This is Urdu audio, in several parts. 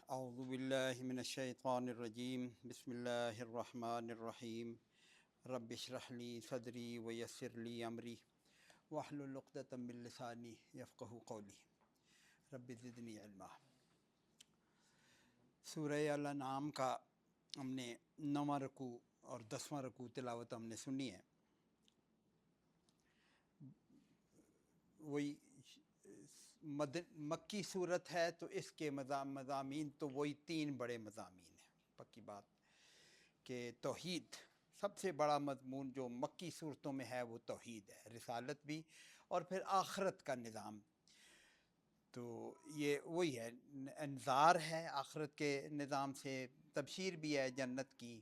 اعوذ باللہ من الشیطان الرجیم بسم اللہ الرحمن الرحیم رب اشرح لی صدری ویسر لی امری واحلل عقدۃ من لسانی یفقہوا قولی رب زدنی علما۔ سورہ الانعام کا ہم نے 9واں رکوع اور 10واں رکوع تلاوت ہم نے سنی ہے۔ وہی مکی صورت ہے تو اس کے مضامین تو وہی 3 بڑے مضامین ہیں۔ پکی بات کہ توحید سب سے بڑا مضمون جو مکی صورتوں میں ہے وہ توحید ہے، رسالت بھی اور پھر آخرت کا نظام۔ تو یہ وہی ہے، انذار ہے آخرت کے نظام سے، تبشیر بھی ہے جنت کی،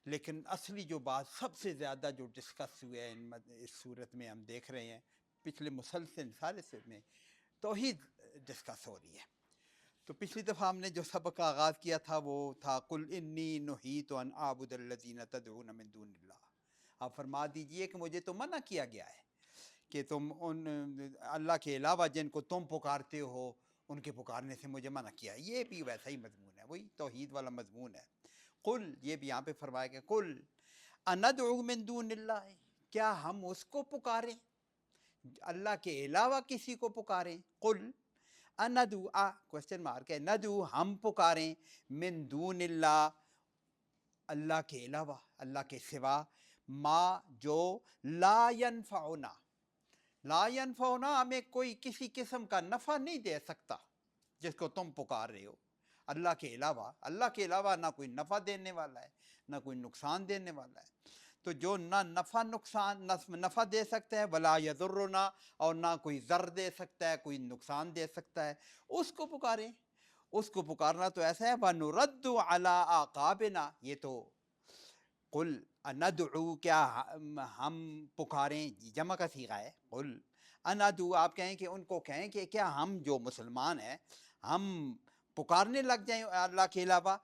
لیکن اصلی جو بات سب سے زیادہ جو ڈسکس ہوئے ہے اس صورت میں ہم دیکھ رہے ہیں پچھلے مسلسل سارے سے میں توحید ڈسکس ہو رہی ہے۔ تو پچھلی دفعہ ہم نے جو سبق کا آغاز کیا تھا وہ تھا قل انی نہیت ان اعبد الذین تدعون من دون اللہ، آپ فرما دیجئے کہ مجھے تو منع کیا گیا ہے کہ تم ان اللہ کے علاوہ جن کو تم پکارتے ہو ان کے پکارنے سے مجھے منع کیا ہے۔ یہ بھی ویسا ہی مضمون ہے، وہی توحید والا مضمون ہے۔ قل، یہ بھی یہاں پہ فرمایا گیا قل اندعو من دون اللہ، کیا ہم اس کو پکاریں، اللہ کے علاوہ کسی کو پکاریں؟ قل اندعو، کوشچن مارک ہے، ندعو ہم پکاریں، من دون اللہ اللہ کے علاوہ، اللہ کے سوا، ما جو لا ینفعنا، لا ینفعنا ہمیں کوئی کسی قسم کا نفع نہیں دے سکتا، جس کو تم پکار رہے ہو اللہ کے علاوہ۔ اللہ کے علاوہ نہ کوئی نفع دینے والا ہے نہ کوئی نقصان دینے والا ہے، تو جو نہ نفع دے سکتا ہے، ولا یضرنا، اور نہ کوئی ضر دے سکتا ہے، کوئی نقصان دے سکتا ہے، اس کو پکاریں۔ اس کو پکارنا تو ایسا ہے وَنُرَدُّ عَلَىٰ أَعْقَابِنَا، یہ تو قل اندعو، کیا ہم پکاریں، جمع کا صیغہ ہے، قل اندعو، آپ کہیں کہ ان کو کہیں کہ کیا ہم جو مسلمان ہیں ہم پکارنے لگ جائیں اللہ کے علاوہ،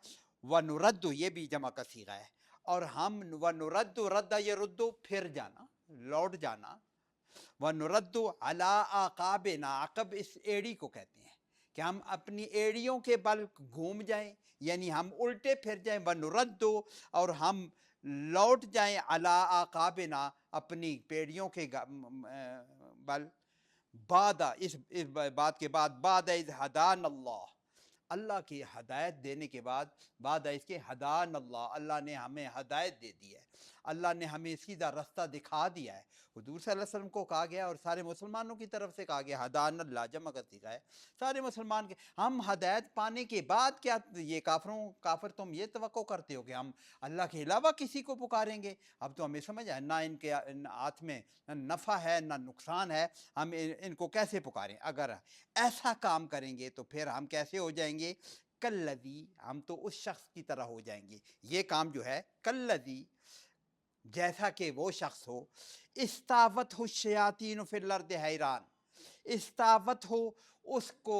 وَنُرَدُّ، یہ بھی جمع کا صیغہ ہے، اور ہم وَنُرَدُّ، رد یہ ردو پھر جانا، لوٹ جانا، وَنُرَدُّ عَلَىٰ أَعْقَابِنَا، عقب اس ایڑی کو کہتے ہیں کہ ہم اپنی ایڑیوں کے بل گھوم جائیں، یعنی ہم الٹے پھر جائیں، وَنُرَدُّ، اور ہم لوٹ جائیں، عَلَىٰ أَعْقَابِنَا، اپنی پیڑیوں کے بل، بعد، اس بات کے بعد، بعد اذ ہدانا اللہ، اللہ کی ہدایت دینے کے بعد، بعد اس کے ہدان اللہ، اللہ نے ہمیں ہدایت دے دی ہے، اللہ نے ہمیں سیدھا رستہ دکھا دیا ہے۔ حضور صلی اللہ علیہ وسلم کو کہا گیا اور سارے مسلمانوں کی طرف سے کہا گیا، ہدان اللہ جمع کا صیغہ ہے، سارے مسلمان کے، ہم ہدایت پانے کے بعد کیا یہ کافر تم یہ توقع کرتے ہو کہ ہم اللہ کے علاوہ کسی کو پکاریں گے؟ اب تو ہمیں سمجھ آئے، نہ ان کے ہاتھ میں نہ نفع ہے نہ نقصان ہے، ہم ان کو کیسے پکاریں؟ اگر ایسا کام کریں گے تو پھر ہم کیسے ہو جائیں گے؟ کلذی، ہم تو اس شخص کی طرح ہو جائیں گے، یہ کام جو ہے کلذی، جیسا کہ وہ شخص ہو، استاوت ہو الشیاطین فی الارض حیران، استاوت ہو، اس کو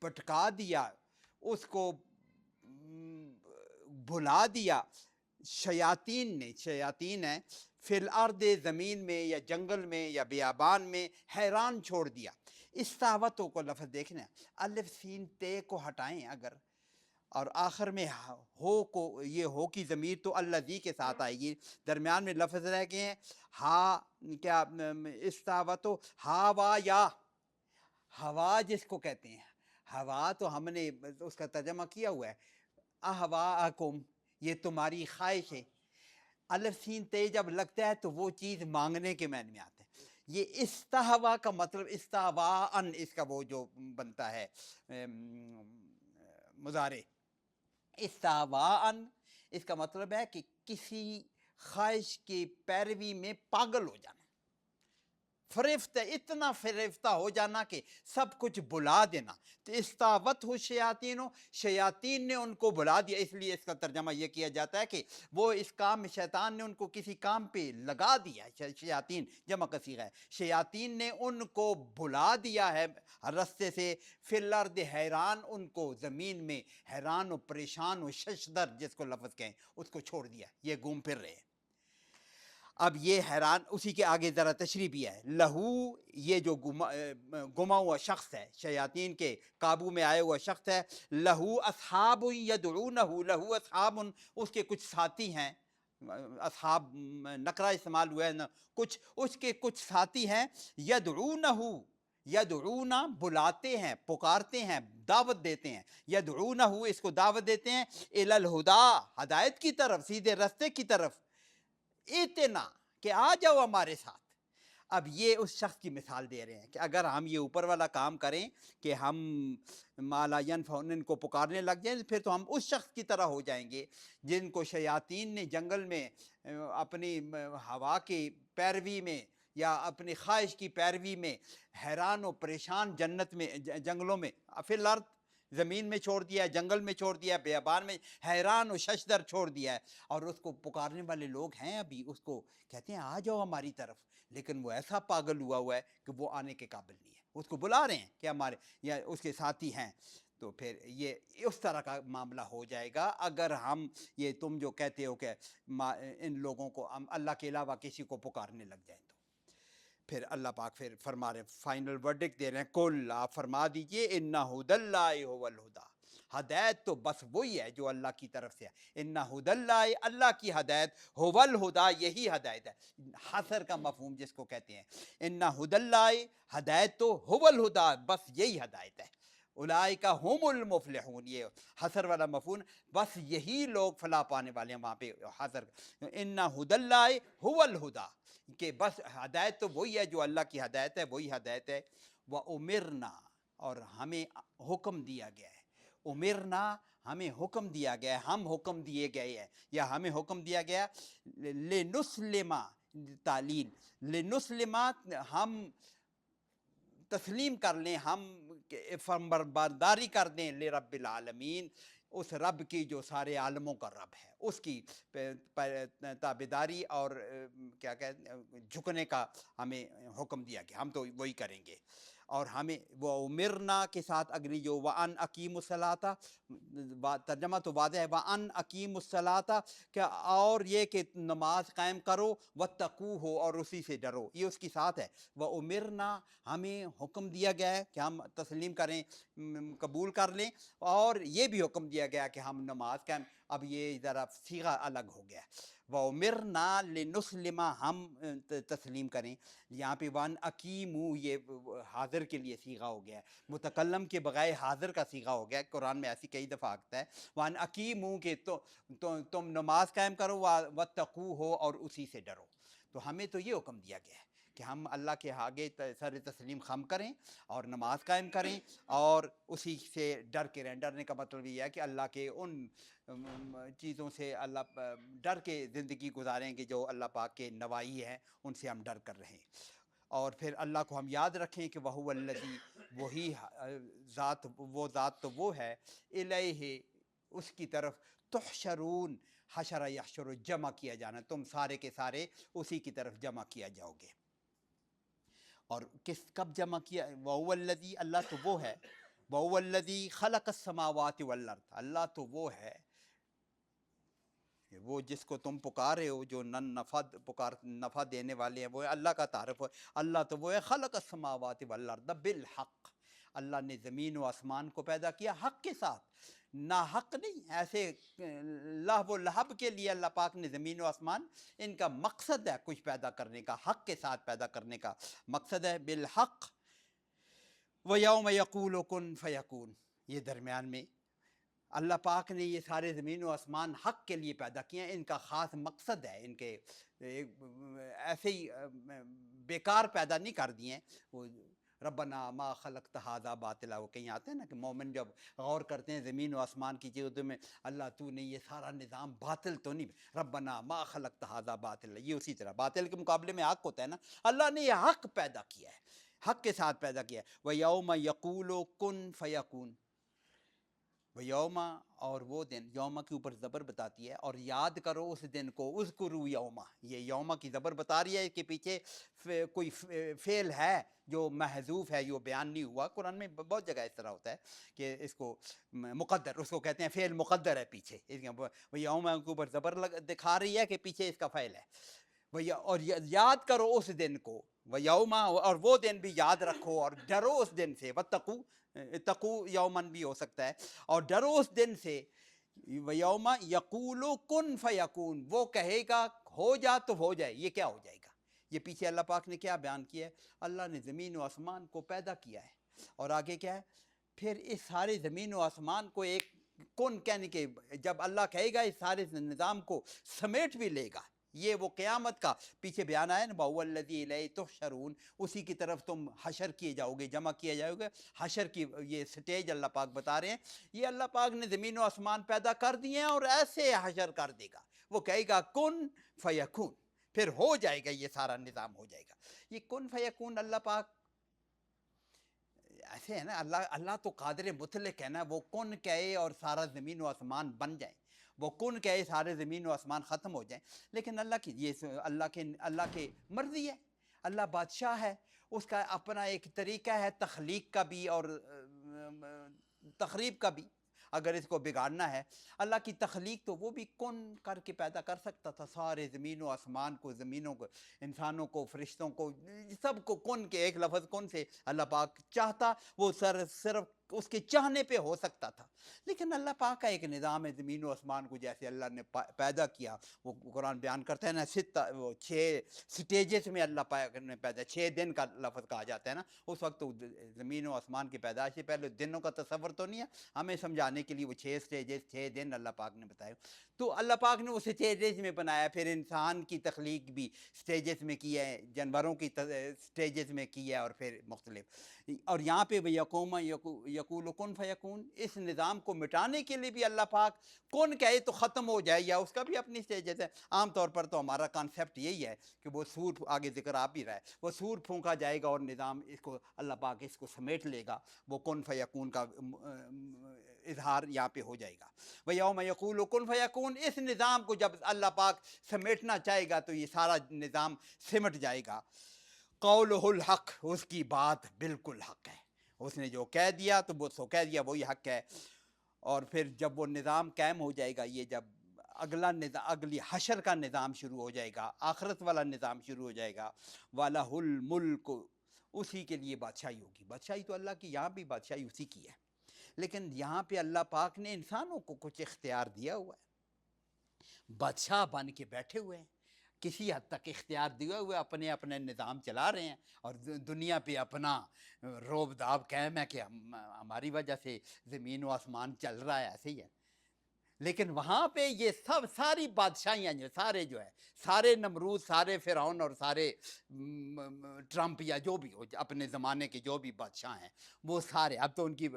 بھٹکا دیا، اس کو بھلا دیا شیاطین نے، شیاطین ہیں، فی الارض زمین میں یا جنگل میں یا بیابان میں، حیران چھوڑ دیا۔ استاوتوں کو لفظ دیکھنا، الف سین تے کو ہٹائیں اگر، اور آخر میں ہو کو، یہ ہو کی ضمیر تو الذی کے ساتھ آئے گی، درمیان میں لفظ رہ گئے ہیں، ہا کیا استاوتو، ہا وا یا، ہوا جس کو کہتے ہیں، ہوا تو ہم نے اس کا ترجمہ کیا ہوا ہے، اہواءکم، یہ تمہاری خواہش ہے۔ الف سین تے جب لگتا ہے تو وہ چیز مانگنے کے معنی میں آتا ہے۔ یہ استہوا کا مطلب استہواءن، اس کا وہ جو بنتا ہے مضارع، استہواءن، اس کا مطلب ہے کہ کسی خواہش کی پیروی میں پاگل ہو جانا، فریفتہ، اتنا فریفتہ ہو جانا کہ سب کچھ بلا دینا۔ تو استاوت ہو شیاطین، شیاطین نے ان کو بلا دیا، اس لیے اس کا ترجمہ یہ کیا جاتا ہے کہ وہ اس کام میں، شیطان نے ان کو کسی کام پہ لگا دیا ہے، شیاطین جمع کا صیغہ ہے، شیاطین نے ان کو بلا دیا ہے رستے سے، فی الارض حیران، ان کو زمین میں حیران و پریشان و ششدر جس کو لفظ کہیں اس کو چھوڑ دیا، یہ گھوم پھر رہے ہیں۔ اب یہ حیران، اسی کے آگے ذرا تشریح بھی ہے. لہو یہ جو گما ہوا شخص ہے، شیاطین کے قابو میں آیا ہوا شخص ہے. لہو اصحاب یدعونہ، لہو اصحاب، اس کے کچھ ساتھی ہیں. اصحاب نکرہ استعمال ہوا ہے نا، کچھ اس کے کچھ ساتھی ہیں. یدعونہ، یدعونہ بلاتے ہیں، پکارتے ہیں، دعوت دیتے ہیں. یدعونہ اس کو دعوت دیتے ہیں الی الہدی، ہدایت کی طرف، سیدھے راستے کی طرف. اتنا کہ آ جاؤ ہمارے ساتھ. اب یہ اس شخص کی مثال دے رہے ہیں کہ اگر ہم یہ اوپر والا کام کریں کہ ہم مالا ینفعون کو پکارنے لگ جائیں، پھر تو ہم اس شخص کی طرح ہو جائیں گے جن کو شیاطین نے جنگل میں اپنی ہوا کی پیروی میں یا اپنی خواہش کی پیروی میں حیران و پریشان جنت میں، جنگلوں میں، فی الارض زمین میں چھوڑ دیا ہے، جنگل میں چھوڑ دیا ہے، بیابان میں حیران و ششدر چھوڑ دیا ہے. اور اس کو پکارنے والے لوگ ہیں، ابھی اس کو کہتے ہیں آ جاؤ ہماری طرف، لیکن وہ ایسا پاگل ہوا ہے کہ وہ آنے کے قابل نہیں ہے. اس کو بلا رہے ہیں کہ ہمارے یا اس کے ساتھی ہیں. تو پھر یہ اس طرح کا معاملہ ہو جائے گا اگر ہم یہ تم جو کہتے ہو کہ ان لوگوں کو ہم اللہ کے علاوہ کسی کو پکارنے لگ جائیں. تو پھر اللہ پاک پھر فرما رہے، فائنل ورڈکٹ دے رہے ہیں، کل آپ فرما دیجئے ان ھدی اللہ ھو الھدی، ہدایت تو بس وہی ہے جو اللہ کی طرف سے ہے. ان ھدی اللہ، اللہ کی ہدایت، ھو الھدی، یہی ہدایت ہے. حصر کا مفہوم جس کو کہتے ہیں. ان ھدی اللہ، ہدایت تو ھو الھدی، بس یہی ہدایت ہے. اولئک ھم المفلحون، یہ حصر والا مفہوم، بس یہی لوگ فلاح پانے والے ہیں. وہاں پہ حصر، ان ھدی اللہ ھو الھدی، کہ بس ہدایت تو وہی ہے جو اللہ کی ہدایت ہے، وہی ہدایت ہے. وَأُمِرْنَا، اور ہمیں حکم دیا گیا ہے. امرنا، ہمیں حکم دیا گیا ہے، ہم حکم دیے گئے ہیں یا ہمیں حکم دیا گیا. لنسلم، تعلیل، لنسلم، ہم تسلیم کر لیں، ہم فرمانبرداری کر دیں، لرب العالمین، اس رب کی جو سارے عالموں کا رب ہے، اس کی تابعداری اور کیا کہتے جھکنے کا ہمیں حکم دیا گیا، ہم تو وہی کریں گے. اور ہمیں وہ امرنا کے ساتھ اگلی جو وَأَنْ أَقِيمُوا الصَّلَاةَ، ترجمہ تو واضح ہے، وَأَنْ أَقِيمُوا الصَّلَاةَ، کہ اور یہ کہ نماز قائم کرو، وَاتَّقُوهُ، اور اسی سے ڈرو، یہ اس کی ساتھ ہے. وَأُمِرْنَا، ہمیں حکم دیا گیا ہے کہ ہم تسلیم کریں، قبول کر لیں، اور یہ بھی حکم دیا گیا کہ ہم نماز قائم. اب یہ ذرا صیغہ الگ ہو گیا. وَأُمِرْنَا لِنُسْلِمَ، ہم تسلیم کریں. یہاں پہ وَأَنْ أَقِيمُوا یہ حاضر کے لیے صیغہ ہو گیا ہے، متکلم کے بغیر حاضر کا صیغہ ہو گیا ہے. قرآن میں ایسی کئی دفعہ آتا ہے. وَأَنْ أَقِيمُوا کہ تم نماز قائم کرو، وَاتَّقُوهُ، اور اسی سے ڈرو. تو ہمیں تو یہ حکم دیا گیا ہے کہ ہم اللہ کے آگے سر تسلیم خم کریں اور نماز قائم کریں اور اسی سے ڈر کے رہیں. ڈرنے کا مطلب یہ ہے کہ اللہ کے ان چیزوں سے اللہ ڈر کے زندگی گزاریں کہ جو اللہ پاک کے نوائی ہیں، ان سے ہم ڈر کر رہیں. اور پھر اللہ کو ہم یاد رکھیں کہ وہو الذی، وہی ذات، وہ ذات تو وہ ہے، الیہ، اس کی طرف، تحشرون، حشر یحشر، جمع کیا جانا، تم سارے کے سارے اسی کی طرف جمع کیا جاؤ گے. اور کب جمع کیا؟ وَهُوَ الَّذِي، اللہ تو وہ ہے، وَهُوَ الَّذِي خَلَقَ السَّمَاوَاتِ وَالْأَرْضَ، اللہ تو وہ ہے، وہ جس کو تم پکارے ہو، جو نفع دینے والے ہیں، وہ اللہ کا تعارف ہو. اللہ تو وہ ہے، خلق السماوات والارض بالحق، اللہ نے زمین و آسمان کو پیدا کیا حق کے ساتھ، نہ حق نہیں. ایسے لہو و لہب کے لیے اللہ پاک نے زمین و آسمان، ان کا مقصد ہے کچھ پیدا کرنے کا، حق کے ساتھ پیدا کرنے کا مقصد ہے، بالحق. وَيَوْمَ يَقُولُ كُن فَيَكُونُ، یہ درمیان میں اللہ پاک نے یہ سارے زمین و آسمان حق کے لیے پیدا کیے ہیں، ان کا خاص مقصد ہے، ان کے ایسے ہی بیکار پیدا نہیں کر دیے ہیں. وہ ربنا ما خلقت ھذا باطلا، وہ کہیں آتے ہیں نا کہ مومن جب غور کرتے ہیں زمین و آسمان کی چیزوں میں، اللہ تو نے یہ سارا نظام باطل تو نہیں، ربنا ما خلقت ھذا باطلا، یہ اسی طرح باطل کے مقابلے میں حق ہوتا ہے نا. اللہ نے یہ حق پیدا کیا ہے، حق کے ساتھ پیدا کیا ہے. وَيَوْمَ يَقُولُ كُن فَيَكُونُ، وہ یوما، اور وہ دن، یوما کے اوپر زبر بتاتی ہے، اور یاد کرو اس دن کو، اذکروا یوما، یہ یوما کی زبر بتا رہی ہے کہ پیچھے کوئی فعل ہے جو محذوف ہے، یہ بیان نہیں ہوا. قرآن میں بہت جگہ اس طرح ہوتا ہے کہ اس کو مقدر، اس کو کہتے ہیں فعل مقدر ہے پیچھے، وہ یوما کے اوپر زبر دکھا رہی ہے کہ پیچھے اس کا فعل ہے. اور یاد کرو اس دن کو، ویوما، اور وہ دن بھی یاد رکھو اور ڈرو اس دن سے، واتقو، تقو یومن بھی ہو سکتا ہے، اور ڈرو اس دن سے، ویوما یقول کن فیکون، وہ کہے گا ہو جا تو ہو جائے، یہ کیا ہو جائے گا؟ یہ پیچھے اللہ پاک نے کیا بیان کیا ہے؟ اللہ نے زمین و آسمان کو پیدا کیا ہے، اور آگے کیا ہے؟ پھر اس سارے زمین و آسمان کو ایک کن کہنے کے، جب اللہ کہے گا اس سارے نظام کو سمیٹ بھی لے گا، یہ وہ قیامت کا پیچھے بیان آیا نا، وَهُوَ الَّذِي إِلَيْهِ تُحْشَرُونَ، اسی کی طرف تم حشر کیے جاؤ گے، جمع کیا جاؤ گے، حشر کی یہ سٹیج اللہ پاک بتا رہے ہیں، یہ اللہ پاک نے زمین و آسمان پیدا کر دیے ہیں اور ایسے حشر کر دے گا، وہ کہے گا کن فیکون، پھر ہو جائے گا، یہ سارا نظام ہو جائے گا۔ یہ کن فیکون اللہ پاک ایسے ہے نا، اللہ تو قادر مطلق ہے نا، وہ کن کہے اور سارا زمین و آسمان بن جائیں، وہ کن کہے سارے زمین و آسمان ختم ہو جائیں، لیکن اللہ کی یہ اللہ کے مرضی ہے، اللہ بادشاہ ہے، اس کا اپنا ایک طریقہ ہے تخلیق کا بھی اور تخریب کا بھی، اگر اس کو بگاڑنا ہے، اللہ کی تخلیق تو وہ بھی کن کر کے پیدا کر سکتا تھا، سارے زمین و آسمان کو، زمینوں کو، انسانوں کو، فرشتوں کو، سب کو کن کے ایک لفظ کن سے اللہ پاک چاہتا، وہ صرف اس کے چاہنے پہ ہو سکتا تھا، لیکن اللہ پاک کا ایک نظام ہے، زمین و آسمان کو جیسے اللہ نے پیدا کیا، وہ قرآن بیان کرتا ہے نا، وہ 6 سٹیجز میں اللہ پاک نے پیدا، 6 دن کا لفظ کہا جاتا ہے نا، اس وقت تو زمین و آسمان کی پیدائش سے پہلے دنوں کا تصور تو نہیں ہے، ہمیں سمجھانے کے لیے وہ 6 سٹیجز، 6 دن اللہ پاک نے بتایا، تو اللہ پاک نے اسے سٹیجز میں بنایا، پھر انسان کی تخلیق بھی سٹیجز میں کی ہے، جانوروں کی سٹیجز میں کی ہے، اور پھر مختلف، اور یہاں پہ یقوم یقول کن فیکون، اس نظام کو مٹانے کے لیے بھی اللہ پاک کن کہے تو ختم ہو جائے، یا اس کا بھی اپنی سٹیجز ہے، عام طور پر تو ہمارا کانسیپٹ یہی ہے کہ وہ سور، آگے ذکر آپ بھی رہا ہے، وہ سور پھونکا جائے گا اور نظام اس کو اللہ پاک اس کو سمیٹ لے گا، وہ کن فیکون کا اظہار یہاں پہ ہو جائے گا، وَيَوْمَ يَقُولُ كُنْ فَيَكُونُ، اس نظام کو جب اللہ پاک سمیٹنا چاہے گا تو یہ سارا نظام سمٹ جائے گا، قَوْلُهُ الْحَقِّ، اس کی بات بالکل حق ہے، اس نے جو کہہ دیا تو وہ سو کہہ دیا، وہی حق ہے، اور پھر جب وہ نظام قائم ہو جائے گا، یہ جب اگلی حشر کا نظام شروع ہو جائے گا، آخرت والا نظام شروع ہو جائے گا، وَلَهُ الْمُلْكُ، اسی کے لیے بادشاہی ہوگی، بادشاہی تو اللہ کی، یہاں بھی بادشاہی اسی کی ہے، لیکن یہاں پہ اللہ پاک نے انسانوں کو کچھ اختیار دیا ہوا ہے، بادشاہ بن کے بیٹھے ہوئے ہیں، کسی حد تک اختیار دیے ہوئے، اپنے اپنے نظام چلا رہے ہیں، اور دنیا پہ اپنا روب داب قائم ہے کہ ہماری وجہ سے زمین و آسمان چل رہا ہے، ایسے ہی ہے، لیکن وہاں پہ یہ سب ساری بادشاہیاں جو ہے سارے نمرود، سارے فرعون اور سارے ٹرمپ یا جو بھی ہو اپنے زمانے کے جو بھی بادشاہ ہیں، وہ سارے اب تو ان کی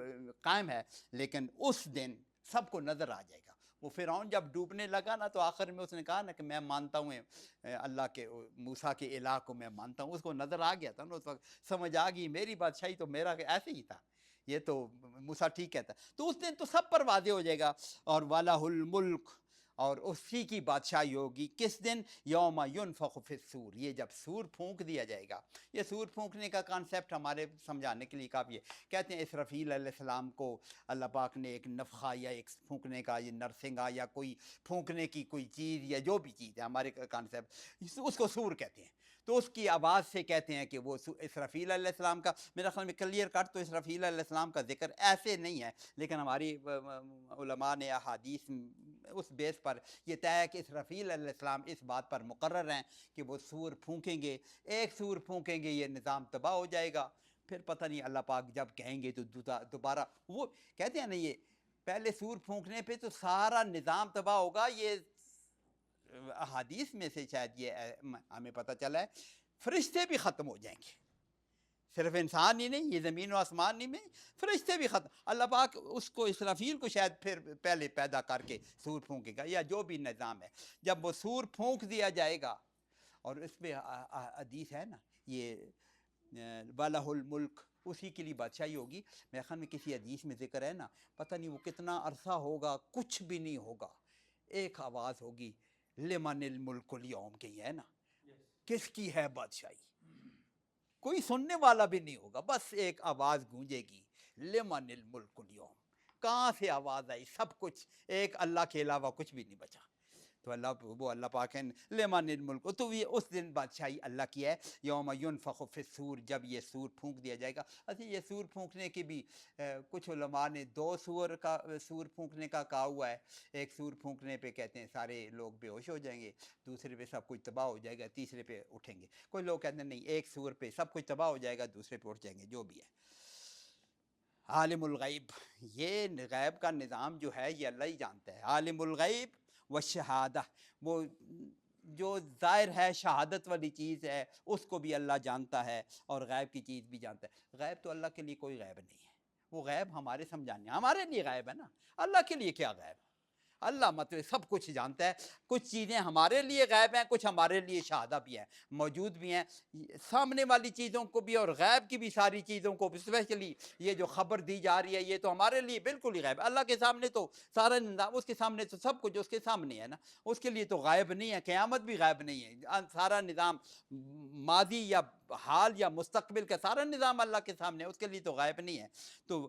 قائم ہے، لیکن اس دن سب کو نظر آ جائے گا، وہ فرعون جب ڈوبنے لگا نا تو آخر میں اس نے کہا نا کہ میں مانتا ہوں اللہ کے، موسیٰ کے الہ کو میں مانتا ہوں، اس کو نظر آ گیا تھا نا، اس وقت سمجھ آ گئی میری بادشاہی تو میرا ایسے ہی تھا، یہ تو موسیٰ ٹھیک کہتا ہے، تو اس دن تو سب پر واضح ہو جائے گا، اور وَلَهُ الْمُلْكُ، اور اسی کی بادشاہی ہوگی، کس دن؟ یوم ينفخ فی الصور، یہ جب سور پھونک دیا جائے گا، یہ سور پھونکنے کا کانسیپٹ ہمارے سمجھانے کے لیے کافی ہے، کہتے ہیں اسرافیل علیہ السلام کو اللہ پاک نے ایک نفخہ یا ایک پھونکنے کا، یہ نرسنگا یا کوئی پھونکنے کی کوئی چیز یا جو بھی چیز ہے ہمارے کانسیپٹ، اس کو سور کہتے ہیں، تو اس کی آواز سے کہتے ہیں کہ وہ اسرافیل علیہ السلام کا، میرا خیال میں کلیئر کٹ تو اسرافیل علیہ السلام کا ذکر ایسے نہیں ہے، لیکن ہماری علماء نے احادیث اس بیس پر یہ طے ہے کہ اسرافیل علیہ السلام اس بات پر مقرر ہیں کہ وہ سور پھونکیں گے، ایک سور پھونکیں گے یہ نظام تباہ ہو جائے گا، پھر پتہ نہیں اللہ پاک جب کہیں گے تو دوبارہ، وہ کہتے ہیں نا یہ پہلے سور پھونکنے پہ تو سارا نظام تباہ ہوگا، یہ احادیث میں سے شاید یہ ہمیں پتہ چلا ہے فرشتے بھی ختم ہو جائیں گے، صرف انسان ہی نہیں، یہ زمین و آسمان ہی میں فرشتے بھی ختم، اللہ پاک اس کو اسرافیل کو شاید پھر پہلے پیدا کر کے سور پھونکے گا، یا جو بھی نظام ہے، جب وہ سور پھونک دیا جائے گا، اور اس پہ حدیث ہے نا یہ وَلَهُ الْمُلْكُ، اسی کے لیے بادشاہی ہوگی، میرے خیال میں کسی حدیث میں ذکر ہے نا، پتہ نہیں وہ کتنا عرصہ ہوگا، کچھ بھی نہیں ہوگا، ایک آواز ہوگی لمن الملک اليوم، کی ہے نا، کس کی ہے بادشاہی، کوئی سننے والا بھی نہیں ہوگا، بس ایک آواز گونجے گی لمن الملک اليوم، کہاں سے آواز آئی؟ سب کچھ ایک اللہ کے علاوہ کچھ بھی نہیں بچا، تو اللہ پاک ہے لمن الملک، تو یہ اس دن بادشاہی اللہ کی ہے، یوم ینفخ فی الصور، جب یہ سور پھونک دیا جائے گا۔ اچھا یہ سور پھونکنے کی بھی کچھ علماء نے دو سور پھونکنے کا کہا ہوا ہے۔ ایک سور پھونکنے پہ کہتے ہیں سارے لوگ بے ہوش ہو جائیں گے، دوسرے پہ سب کچھ تباہ ہو جائے گا، تیسرے پہ اٹھیں گے۔ کوئی لوگ کہتے ہیں نہیں، ایک سور پہ سب کچھ تباہ ہو جائے گا، دوسرے پہ اٹھ جائیں گے، جو بھی ہے۔ عالم الغیب، یہ غیب کا نظام جو ہے یہ اللہ ہی جانتا ہے۔ عالم الغیب والشہادہ، وہ جو ظاہر ہے شہادت والی چیز ہے اس کو بھی اللہ جانتا ہے، اور غیب کی چیز بھی جانتا ہے۔ غیب تو اللہ کے لیے کوئی غیب نہیں ہے، وہ غیب ہمارے سمجھانے، ہمارے لیے غیب ہے نا، اللہ کے لیے کیا غیب؟ اللہ مطلب سب کچھ جانتا ہے۔ کچھ چیزیں ہمارے لیے غیب ہیں، کچھ ہمارے لیے شہادہ بھی ہیں، موجود بھی ہیں، سامنے والی چیزوں کو بھی اور غیب کی بھی ساری چیزوں کو، اسپیشلی یہ جو خبر دی جا رہی ہے یہ تو ہمارے لیے بالکل ہی غیب ہے۔ اللہ کے سامنے تو سارا نظام، اس کے سامنے تو سب کچھ اس کے سامنے ہے نا، اس کے لیے تو غائب نہیں ہے، قیامت بھی غائب نہیں ہے، سارا نظام ماضی یا حال یا مستقبل کا سارا نظام اللہ کے سامنے ہے، اس کے لیے تو غائب نہیں ہے۔ تو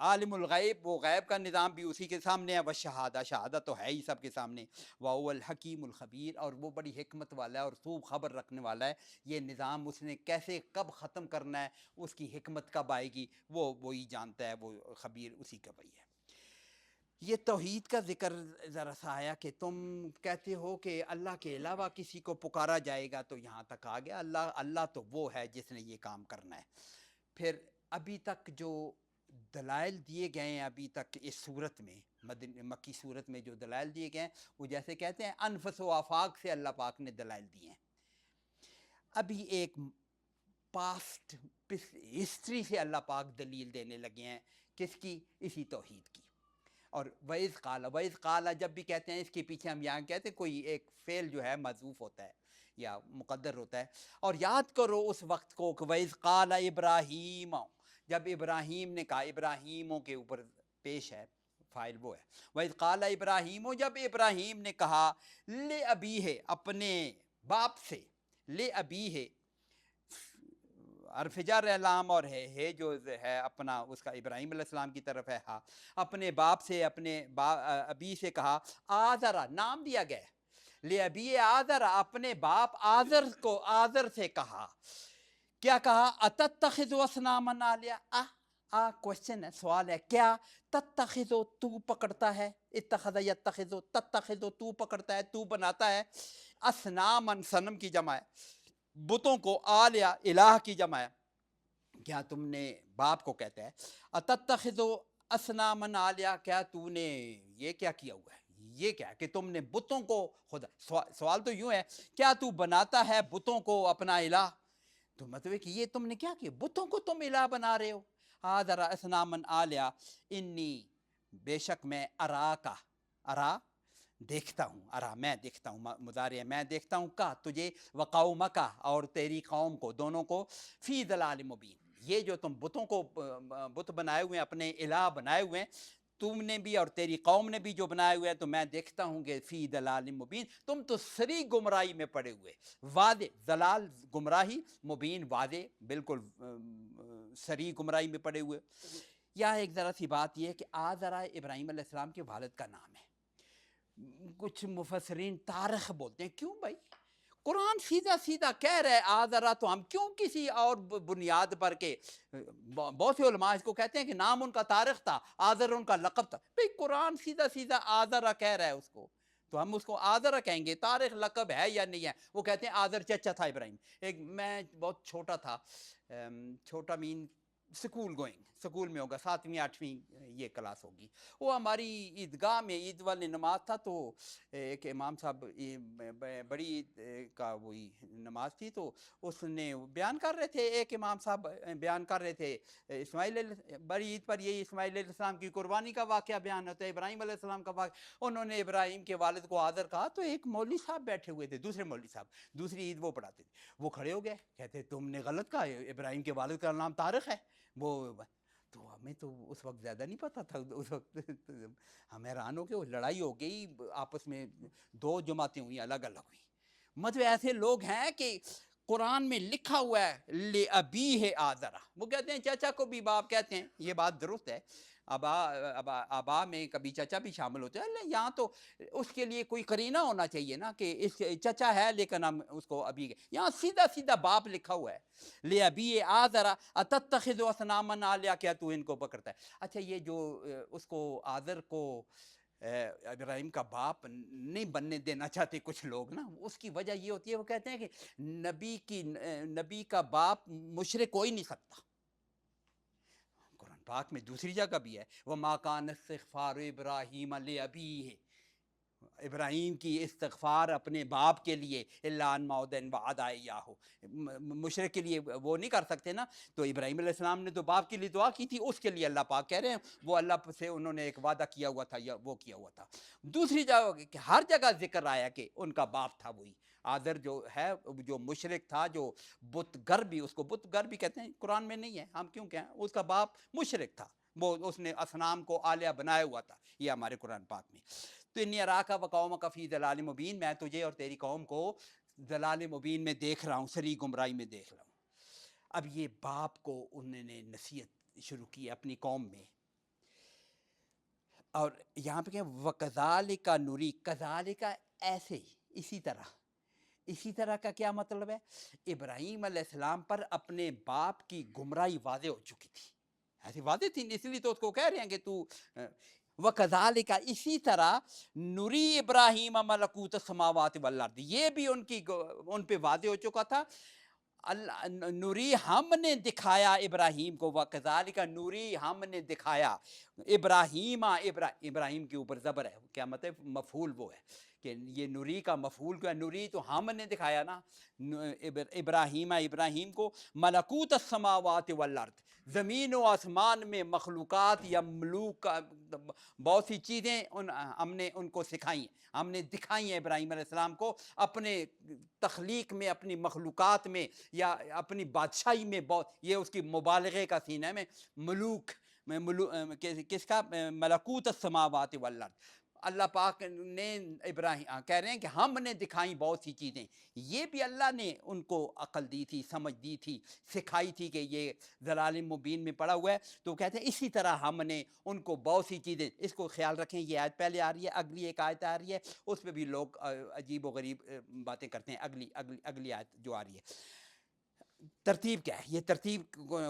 عالم الغیب، وہ غیب کا نظام بھی اسی کے سامنے ہے، والشہادہ، شہادت تو ہے ہی سب کے سامنے، وَهُوَ الْحَكِيمُ الْخَبِيرُ، اور وہ بڑی حکمت والا ہے اور خوب خبر رکھنے والا ہے۔ یہ نظام اس نے کیسے کب ختم کرنا ہے، اس کی حکمت کب آئے گی، وہی جانتا ہے، وہ خبیر اسی کا وہی ہے۔ یہ توحید کا ذکر ذرا سا آیا کہ تم کہتے ہو کہ اللہ کے علاوہ کسی کو پکارا جائے گا، تو یہاں تک آ گیا، اللہ تو وہ ہے جس نے یہ کام کرنا ہے۔ پھر ابھی تک جو دلائل دیے گئے ہیں، ابھی تک اس صورت میں مکی صورت میں جو دلائل دیے گئے ہیں، وہ جیسے کہتے ہیں انفس و آفاق سے اللہ پاک نے دلائل دیے ہیں۔ ابھی ایک پاسٹ ہسٹری سے اللہ پاک دلیل دینے لگے ہیں، کس کی؟ اسی توحید کی۔ اور وَإِذْ قَالَ جب بھی کہتے ہیں، اس کے پیچھے ہم یہاں کہتے ہیں کوئی ایک فعل جو ہے محذوف ہوتا ہے یا مقدر ہوتا ہے، اور یاد کرو اس وقت کو کہ وَإِذْ قَالَ إِبْرَاهِيمُ، جب ابراہیم نے کہا، ابراہیموں کے اوپر پیش ہے، فائل وہ ہے، وَإِذْ قَالَ إِبْرَاهِيمُ، جب ابراہیم نے کہا لِأَبِيهِ، اپنے باپ سے، لِأَبِيهِ حرف جر علام اور ہے جو ہے اپنا اس کا ابراہیم علیہ السلام کی طرف ہے، ہاں اپنے باپ سے، اپنے ابی سے کہا، آذرا نام دیا گیا ہے، لے ابی آذرا، اپنے باپ آذر کو، آذر سے کہا، کیا کہا؟ اتتخذ اصناما آلیہ، کوشچن ہے، سوال ہے، کیا تتخذو تو پکڑتا ہے، اتخذ یتخذو، تتخذو تو پکڑتا ہے، تو بناتا ہے، اصنامن صنم کی جمع ہے، بتوں کو، آلیہ الہ کی جمع ہے، کیا تم نے، باپ کو کہتا ہے، اتتخذو اصنامن آلیہ، کیا تو نے یہ کیا کیا ہوا ہے، یہ کیا کہ تم نے بتوں کو خدا، سوال تو یوں ہے، کیا تو بناتا ہے بتوں کو اپنا الہ؟ تو مطلب ہے کہ یہ تم نے کیا کیا، بتوں کو تم الہ بنا رہے ہو۔ آذر اصنامن آلیہ انی، بے شک میں، اراکا، ارا دیکھتا ہوں، ارا میں دیکھتا ہوں، مضارع ہے، میں دیکھتا ہوں کا تجھے، وقومکا اور تیری قوم کو، دونوں کو، فی ضلال مبین، یہ جو تم بتوں کو بت بنائے ہوئے ہیں، اپنے الہ بنائے ہوئے ہیں، تم نے بھی اور تیری قوم نے بھی جو بنائے ہوئے ہیں، تو میں دیکھتا ہوں کہ فی ضلال مبین، تم تو سری گمراہی میں پڑے ہوئے، واضح، ضلال گمراہی، مبین واضح، بالکل سری گمراہی میں پڑے ہوئے۔ یا ایک ذرا سی بات یہ ہے کہ آذرا ابراہیم علیہ السلام کے والد کا نام ہے، کچھ مفسرین تاریخ بولتے ہیں، کیوں بھائی قرآن سیدھا سیدھا کہہ رہے آذرا، تو ہم کیوں کسی اور بنیاد پر کے، بہت سے علماء اس کو کہتے ہیں کہ نام ان کا تاریخ تھا، آذر ان کا لقب تھا، بھائی قرآن سیدھا سیدھا آذرا کہہ رہا ہے اس کو، تو ہم اس کو آذرا کہیں گے، تاریخ لقب ہے یا نہیں ہے؟ وہ کہتے ہیں آذر چچا تھا ابراہیم۔ ایک میں بہت چھوٹا تھا، چھوٹا مین سکول گوئنگ، سکول میں ہوگا 7ویں 8ویں یہ کلاس ہوگی، وہ ہماری عیدگاہ میں عید والی نماز تھا، تو ایک امام صاحب بڑی عید کا وہی نماز تھی، تو اس نے بیان کر رہے تھے، ایک امام صاحب بیان کر رہے تھے اسماعیل بڑی عید پر یہی اسماعیل علیہ السلام کی قربانی کا واقعہ بیان ہوتا ہے، ابراہیم علیہ السلام کا واقعہ، انہوں نے ابراہیم کے والد کو آذر کہا، تو ایک مولوی صاحب بیٹھے ہوئے تھے، دوسرے مولوی صاحب، دوسری عید وہ پڑھاتے تھے، وہ کھڑے ہو گئے، کہتے تم نے غلط کہا، ابراہیم کے والد کا نام طارق ہے، وہ تو ہمیں تو اس وقت زیادہ نہیں پتا تھا، اس وقت ہم حیران ہو کے، وہ لڑائی ہو گئی آپس میں، دو جماعتیں ہوئی، الگ الگ ہوئی۔ مطلب ایسے لوگ ہیں کہ قرآن میں لکھا ہوا ہے لِأَبِيهِ آذرا، وہ کہتے ہیں چچا کو بھی باپ کہتے ہیں، یہ بات درست ہے، آبا میں کبھی چچا بھی شامل ہوتے ہیں. یہاں تو اس کے لیے کوئی قرینہ ہونا چاہیے نا کہ اس چچا ہے لیکن ہم اس کو ابھی, یہاں سیدھا سیدھا باپ لکھا ہوا ہے. لے ابی آذر اتتخذ اصناما آلیہ, کیا تو ان کو پکڑتا ہے. اچھا یہ جو اس کو آذر کو ابراہیم کا باپ نہیں بننے دینا چاہتے کچھ لوگ نا, اس کی وجہ یہ ہوتی ہے, وہ کہتے ہیں کہ نبی کا باپ مشرک ہو ہی نہیں سکتا. قرآن پاک میں دوسری جگہ بھی ہے, وَمَا كَانَ اسْتِغْفَارُ إِبْرَاهِيمَ لِأَبِيهِ, ابراہیم کی استغفار اپنے باپ کے لیے الا ان موعدٍ وعدہ ایاہ, مشرک کے لیے وہ نہیں کر سکتے نا. تو ابراہیم علیہ السلام نے تو باپ کے لیے دعا کی تھی, اس کے لیے اللہ پاک کہہ رہے ہیں وہ اللہ سے انہوں نے ایک وعدہ کیا ہوا تھا یا وہ کیا ہوا تھا. دوسری جگہ کہ ہر جگہ ذکر آیا کہ ان کا باپ تھا وہی آذر جو ہے, جو مشرک تھا, جو بت گر بھی, اس کو بت گر بھی کہتے ہیں, قرآن میں نہیں ہے, ہم کیوں کہیں, اس کا باپ مشرک تھا, وہ اس نے اصنام کو آلیہ بنایا ہوا تھا, یہ ہمارے قرآن پاک میں. تو انی اراک وقومک فی ضلال مبین, میں تجھے اور تیری قوم کو ضلال مبین میں دیکھ رہا ہوں, سری گمراہی میں دیکھ رہا ہوں. اب یہ باپ کو انہوں نے نصیحت شروع کی اپنی قوم میں, اور یہاں پہ کہ وَكَذَلِكَ نُرِي, کذالک ایسے, اسی طرح. اسی طرح کا کیا مطلب ہے؟ ابراہیم علیہ السلام پر اپنے باپ کی گمراہی واضح ہو چکی تھی, ایسی واضح تھی, اس لیے تو اس کو کہہ رہے ہیں کہ تو وَكَذَلِكَ, اسی طرح نُرِي ابراہیم ملکوت السماوات والارض, یہ بھی ان پہ واضح ہو چکا تھا. نوری, ہم نے دکھایا ابراہیم کو, وَكَذَلِكَ نوری, ہم نے دکھایا ابراہیم, ابراہیم کے اوپر زبر ہے, کیا مطلب مفعول وہ ہے کہ یہ نوری کا مفعول کیا, نوری تو ہم نے دکھایا نا ابراہیم کو, ملکوت السماوات والارض, زمین و آسمان میں مخلوقات یا ملوک بہت سی چیزیں ہم نے ان کو سکھائیں, ہم نے دکھائی ہیں ابراہیم علیہ السلام کو اپنے تخلیق میں, اپنی مخلوقات میں یا اپنی بادشاہی میں. بہت, یہ اس کی مبالغے کا سین ہے میں ملوک کس کا, ملکوت السماوات والارض. اللہ پاک نے ابراہیم کہہ رہے ہیں کہ ہم نے دکھائی بہت سی چیزیں, یہ بھی اللہ نے ان کو عقل دی تھی, سمجھ دی تھی, سکھائی تھی کہ یہ ضلال مبین میں پڑا ہوا ہے. تو کہتے ہیں اسی طرح ہم نے ان کو بہت سی چیزیں, اس کو خیال رکھیں, یہ آیت پہلے آ رہی ہے, اگلی ایک آیت آ رہی ہے, اس پہ بھی لوگ عجیب و غریب باتیں کرتے ہیں. اگلی آیت جو آ رہی ہے, ترتیب کیا ہے؟ یہ ترتیب,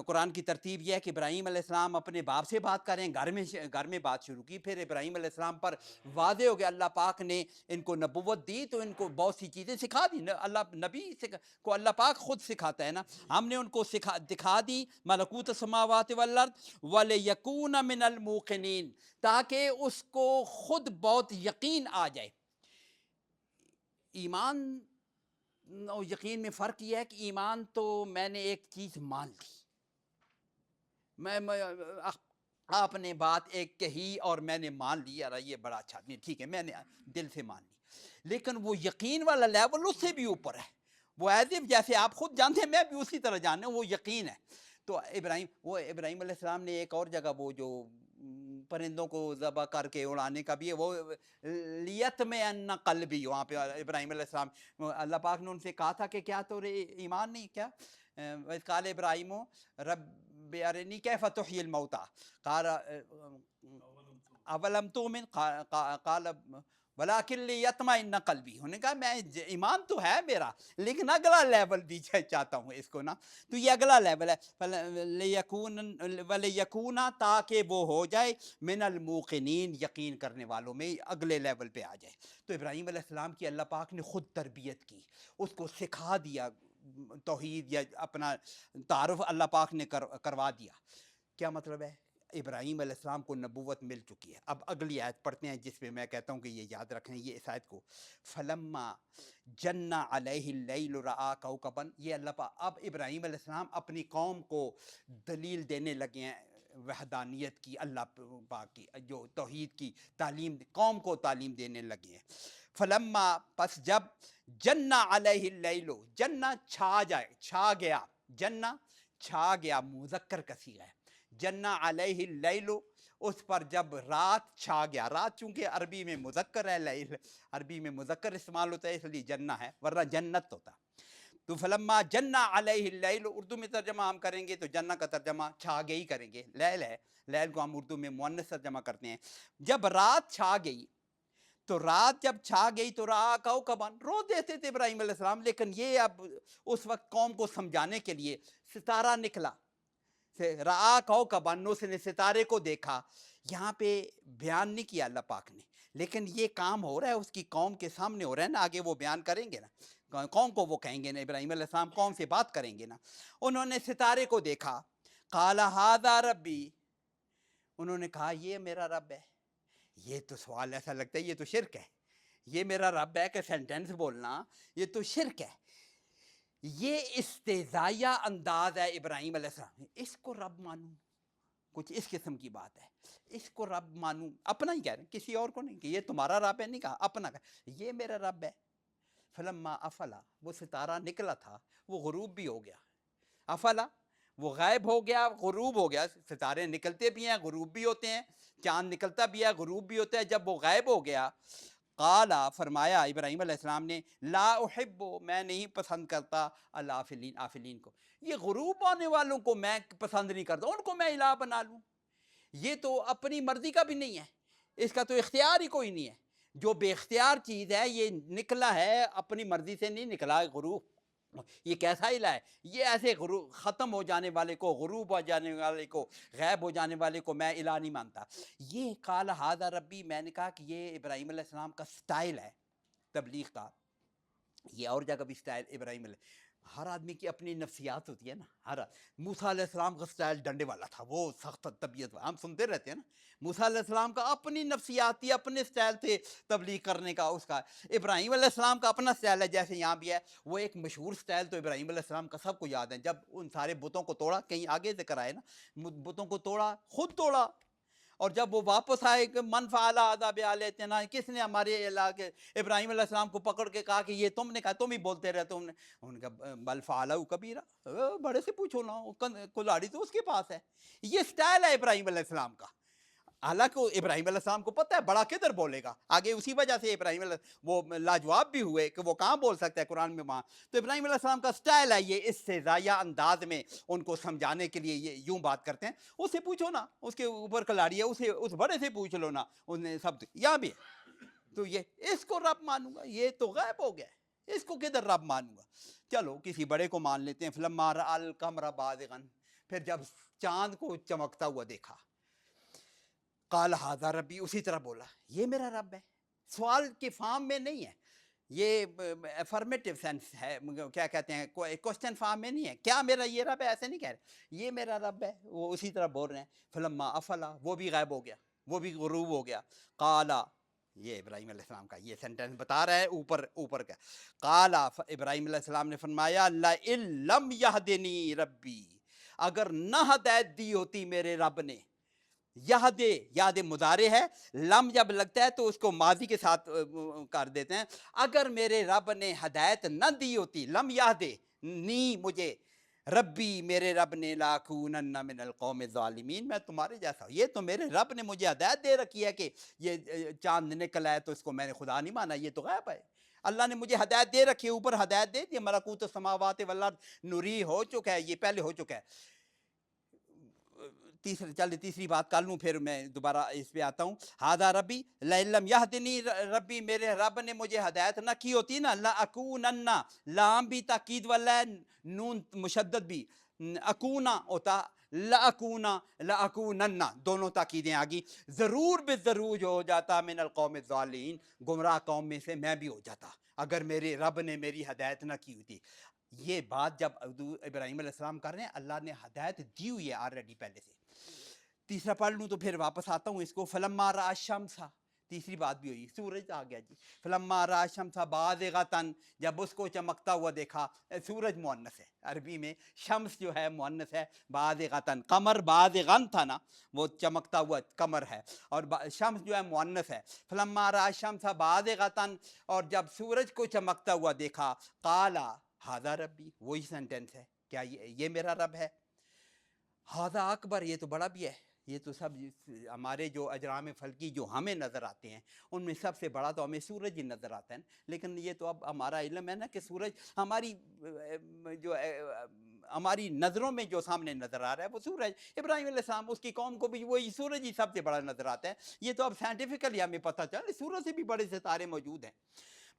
قرآن کی ترتیب یہ ہے کہ ابراہیم علیہ السلام اپنے باپ سے بات کریں, گھر میں بات شروع کی, پھر ابراہیم علیہ السلام پر واضح ہو گیا, اللہ پاک نے ان کو نبوت دی تو ان کو بہت سی چیزیں سکھا دی. اللہ نبی کو اللہ پاک خود سکھاتا ہے نا, ہم نے ان کو دکھا دی ملکوت السماوات والارض وَلِيَكُونَ مِنَ الْمُوقِنِينَ, تاکہ اس کو خود بہت یقین آ جائے. ایمان اور یقین میں فرق یہ ہے کہ ایمان تو میں نے ایک چیز مان لی, میں آپ نے بات ایک کہی اور میں نے مان لی, یار یہ بڑا اچھا, ٹھیک ہے میں نے دل سے مان لی, لیکن وہ یقین والا لیول اس سے بھی اوپر ہے. وہ جیسے آپ خود جانتے ہیں, میں بھی اسی طرح جانتا ہوں, وہ یقین ہے. تو ابراہیم علیہ السلام نے ایک اور جگہ وہ جو پرندوں کو ذبح کر کے اڑانے کا بھی ہے, وہ لیطمئن قلبی, وہاں پہ ابراہیم علیہ السلام, اللہ پاک نے ان سے کہا تھا کہ کیا تو ایمان نہیں, کیا وَإِذْ قَالَ إِبْرَاهِيمُ رَبِّ أَرِنِي كَيْفَ تُحْيِي الْمَوْتَىٰ قَالَ أَوَلَمْ تُؤْمِنْ قَالَ وَلَٰكِن لِيَطْمَئِنَّ قَلْبِي, انہوں نے کہا میں ایمان تو ہے میرا, لیکن اگلا لیول بھی چاہتا ہوں اس کو نا. تو یہ اگلا لیول ہے, وَلِيَكُونَ, تاکہ وہ ہو جائے من الموقنین, یقین کرنے والوں میں, اگلے لیول پہ آ جائے. تو ابراہیم علیہ السلام کی اللہ پاک نے خود تربیت کی, اس کو سکھا دیا توحید, یا اپنا تعارف اللہ پاک نے کروا دیا. کیا مطلب ہے؟ ابراہیم علیہ السلام کو نبوت مل چکی ہے. اب اگلی آیت پڑھتے ہیں جس پہ میں کہتا ہوں کہ یہ یاد رکھیں یہ اس آیت کو. فلما جن علیہ اللیل رآ کوکبا, یہ اللہ پاک اب ابراہیم علیہ السلام اپنی قوم کو دلیل دینے لگے ہیں وحدانیت کی, اللہ پاک کی, جو توحید کی تعلیم قوم کو تعلیم دینے لگے ہیں. فلما, پس جب, جنہ علیہ اللیل, جنہ چھا جائے, چھا گیا, جنہ چھا گیا, مذکر کا صیغہ ہے, جنہ علیہ اللیل, اس پر جب رات چھا گیا. رات چونکہ عربی میں مذکر ہے, لیل عربی میں مذکر استعمال ہوتا ہے اس لیے جنہ ہے, ورنہ جنت ہوتا. تو فلما جنا علیہ اللیل، اردو میں ترجمہ ہم کریں گے تو جنا کا ترجمہ چھا گئی کریں گے، لیل ہے، لیل کو ہم اردو میں مؤنث ترجمہ کرتے ہیں۔ جب رات چھا گئی تو رات جب چھا گئی تو رآ کوکبا، رو دیتے تھے ابراہیم علیہ السلام، لیکن یہ اب اس وقت قوم کو سمجھانے کے لیے ستارہ نکلا، رآ کوکبا، اس نے ستارے کو دیکھا۔ یہاں پہ بیان نہیں کیا اللہ پاک نے، لیکن یہ کام ہو رہا ہے اس کی قوم کے سامنے ہو رہا ہے نا، آگے وہ بیان کریں گے نا، قوم کو وہ کہیں گے نا، ابراہیم علیہ السلام قوم سے بات کریں گے نا۔ انہوں نے ستارے کو دیکھا، قال ھذا ربی، انہوں نے کہا یہ میرا رب ہے۔ یہ تو سوال ایسا لگتا ہے یہ تو شرک ہے، یہ میرا رب ہے کہ سینٹینس بولنا، یہ تو شرک ہے۔ یہ استہزائیہ انداز ہے ابراہیم علیہ السلام، اس کو رب مانوں، کچھ اس قسم کی بات ہے، اس کو رب مانوں، اپنا ہی کہہ رہے ہیں، کسی اور کو نہیں کہ یہ تمہارا رب ہے، نہیں کہا، اپنا کہا یہ میرا رب ہے۔ فلما افلا، وہ ستارہ نکلا تھا، وہ غروب بھی ہو گیا، افلا وہ غائب ہو گیا، غروب ہو گیا، ستارے نکلتے بھی ہیں غروب بھی ہوتے ہیں، چاند نکلتا بھی ہے غروب بھی ہوتا ہے، جب وہ غائب ہو گیا، قالا فرمایا ابراہیم علیہ السلام نے، لا احب، میں نہیں پسند کرتا الافلین، آفلین کو، یہ غروب آنے والوں کو میں پسند نہیں کرتا، ان کو میں الہ بنا لوں، یہ تو اپنی مرضی کا بھی نہیں ہے، اس کا تو اختیار ہی کوئی نہیں ہے، جو بے اختیار چیز ہے یہ نکلا ہے اپنی مرضی سے نہیں نکلا ہے غروب، یہ کیسا الہ ہے، یہ ایسے غروب ختم ہو جانے والے کو، غروب ہو جانے والے کو، غائب ہو جانے والے کو میں الہ نہیں مانتا۔ یہ قال ھذا ربی، میں نے کہا کہ یہ ابراہیم علیہ السلام کا سٹائل ہے تبلیغ کا، یہ اور جگہ بھی سٹائل ابراہیم علیہ، ہر آدمی کی اپنی نفسیات ہوتی ہے نا، ہر موسیٰ علیہ السلام کا سٹائل ڈنڈے والا تھا، وہ سخت طبیعت، ہم سنتے رہتے ہیں نا، موسیٰ علیہ السلام کا اپنی نفسیات تھی، اپنے سٹائل تھے تبلیغ کرنے کا، اس کا ابراہیم علیہ السلام کا اپنا سٹائل ہے، جیسے یہاں بھی ہے، وہ ایک مشہور سٹائل تو ابراہیم علیہ السلام کا سب کو یاد ہے، جب ان سارے بتوں کو توڑا، کہیں آگے ذکر آئے نا، بتوں کو توڑا، خود توڑا، اور جب وہ واپس آئے کہ من فعل ھذا بآلہتنا، کس نے ہمارے الہ کے، ابراہیم علیہ السلام کو پکڑ کے کہا کہ یہ تم نے کہا، تم ہی بولتے رہتے ہو، ان کا بل فعلہ کبیرہ، بڑے سے پوچھو نا، کلاڑی تو اس کے پاس ہے، یہ سٹائل ہے ابراہیم علیہ السلام کا، حالانکہ ابراہیم علیہ السلام کو پتہ ہے بڑا کدھر بولے گا، آگے اسی وجہ سے ابراہیم علیہ وہ لاجواب بھی ہوئے کہ وہ کہاں بول سکتا ہے قرآن میں وہاں، تو ابراہیم علیہ السلام کا سٹائل ہے یہ استہزائیہ انداز میں ان کو سمجھانے کے لیے یہ یوں بات کرتے ہیں، اس سے پوچھو نا، اس کے اوپر کلاڑی ہے، اسے اس بڑے سے پوچھ لو نا، ان نے سب یہاں بھی ہے، تو یہ اس کو رب مانوں گا، یہ تو غائب ہو گیا، اس کو کدھر رب مانوں گا، چلو کسی بڑے کو مان لیتے ہیں۔ فلما رأى القمر بازغا، پھر جب چاند کو چمکتا ہوا دیکھا، قال ھذا ربی، اسی طرح بولا یہ میرا رب ہے، سوال کے فارم میں نہیں ہے، یہ افرمیٹیو سینس ہے، کیا کہتے ہیں، کوشچن فارم میں نہیں ہے، کیا میرا یہ رب ہے، ایسے نہیں کہہ رہے، یہ میرا رب ہے، وہ اسی طرح بول رہے ہیں۔ فلما افلا، وہ بھی غائب ہو گیا، وہ بھی غروب ہو گیا، قالا، یہ ابراہیم علیہ السلام کا یہ سینٹینس بتا رہا ہے اوپر کا، قالا، ابراہیم علیہ السلام نے فرمایا، لئن لم یہدنی ربی، اگر نہ ہدایت دی ہوتی میرے رب نے، یاد مضارع ہے، لم جب لگتا ہے تو اس کو ماضی کے ساتھ کر دیتے ہیں، اگر میرے رب نے ہدایت نہ دی ہوتی، لم یہدے نی مجھے، ربی میرے رب نے، لاکونن من القوم الظالمین، میں تمہارے جیسا، یہ تو میرے رب نے مجھے ہدایت دے رکھی ہے کہ یہ چاند نکلا ہے تو اس کو میں نے خدا نہیں مانا، یہ تو غیب ہے، اللہ نے مجھے ہدایت دے رکھی ہے، اوپر ہدایت دے دی، ملکوت السماوات والارض نوری ہو چکا ہے، یہ پہلے ہو چکا ہے۔ تیسری بات کر لوں پھر میں دوبارہ اس پہ آتا ہوں، ھذا ربی لئن لم یہدنی ربی، میرے رب نے مجھے ہدایت نہ کی ہوتی نا، لاکونن، لام بھی تاکید والا ہے، نون مشدد بھی، اکونا ہوتا، لاکونن، دونوں تاکیدیں آگی، ضرور بے ضرور جو ہو جاتا من القوم الضالین، گمراہ قوم میں سے میں بھی ہو جاتا، اگر میرے رب نے میری ہدایت نہ کی ہوتی۔ یہ بات جب ابراہیم علیہ السلام کر رہے ہیں، اللہ نے ہدایت دی ہوئی ہے آلریڈی پہلے سے۔ تیسرا پڑھ لوں تو پھر واپس آتا ہوں اس کو، فلما رأى الشمس، تیسری بات بھی ہوئی، سورج آ گیا جی، فلما رأى الشمس بازغۃ، جب اس کو چمکتا ہوا دیکھا، سورج مؤنث ہے عربی میں، شمس جو ہے مؤنث ہے، بازغۃ، قمر بازغن تھا نا، وہ چمکتا ہوا قمر ہے، اور شمس جو ہے مؤنث ہے، فلما رأى الشمس بازغۃ، اور جب سورج کو چمکتا ہوا دیکھا، قال ھذا ربی، وہی سینٹینس ہے، کیا یہ میرا رب ہے، ھذا اکبر، یہ تو بڑا بھی ہے، یہ تو سب ہمارے جو اجرام فلکی جو ہمیں نظر آتے ہیں ان میں سب سے بڑا تو ہمیں سورج ہی نظر آتا ہے، لیکن یہ تو اب ہمارا علم ہے نا کہ سورج ہماری جو ہماری نظروں میں جو سامنے نظر آ رہا ہے وہ سورج، ابراہیم علیہ السلام اس کی قوم کو بھی وہی سورج ہی سب سے بڑا نظر آتا ہے۔ یہ تو اب سائنٹیفکلی ہمیں پتہ چل سورج سے بھی بڑے ستارے موجود ہیں۔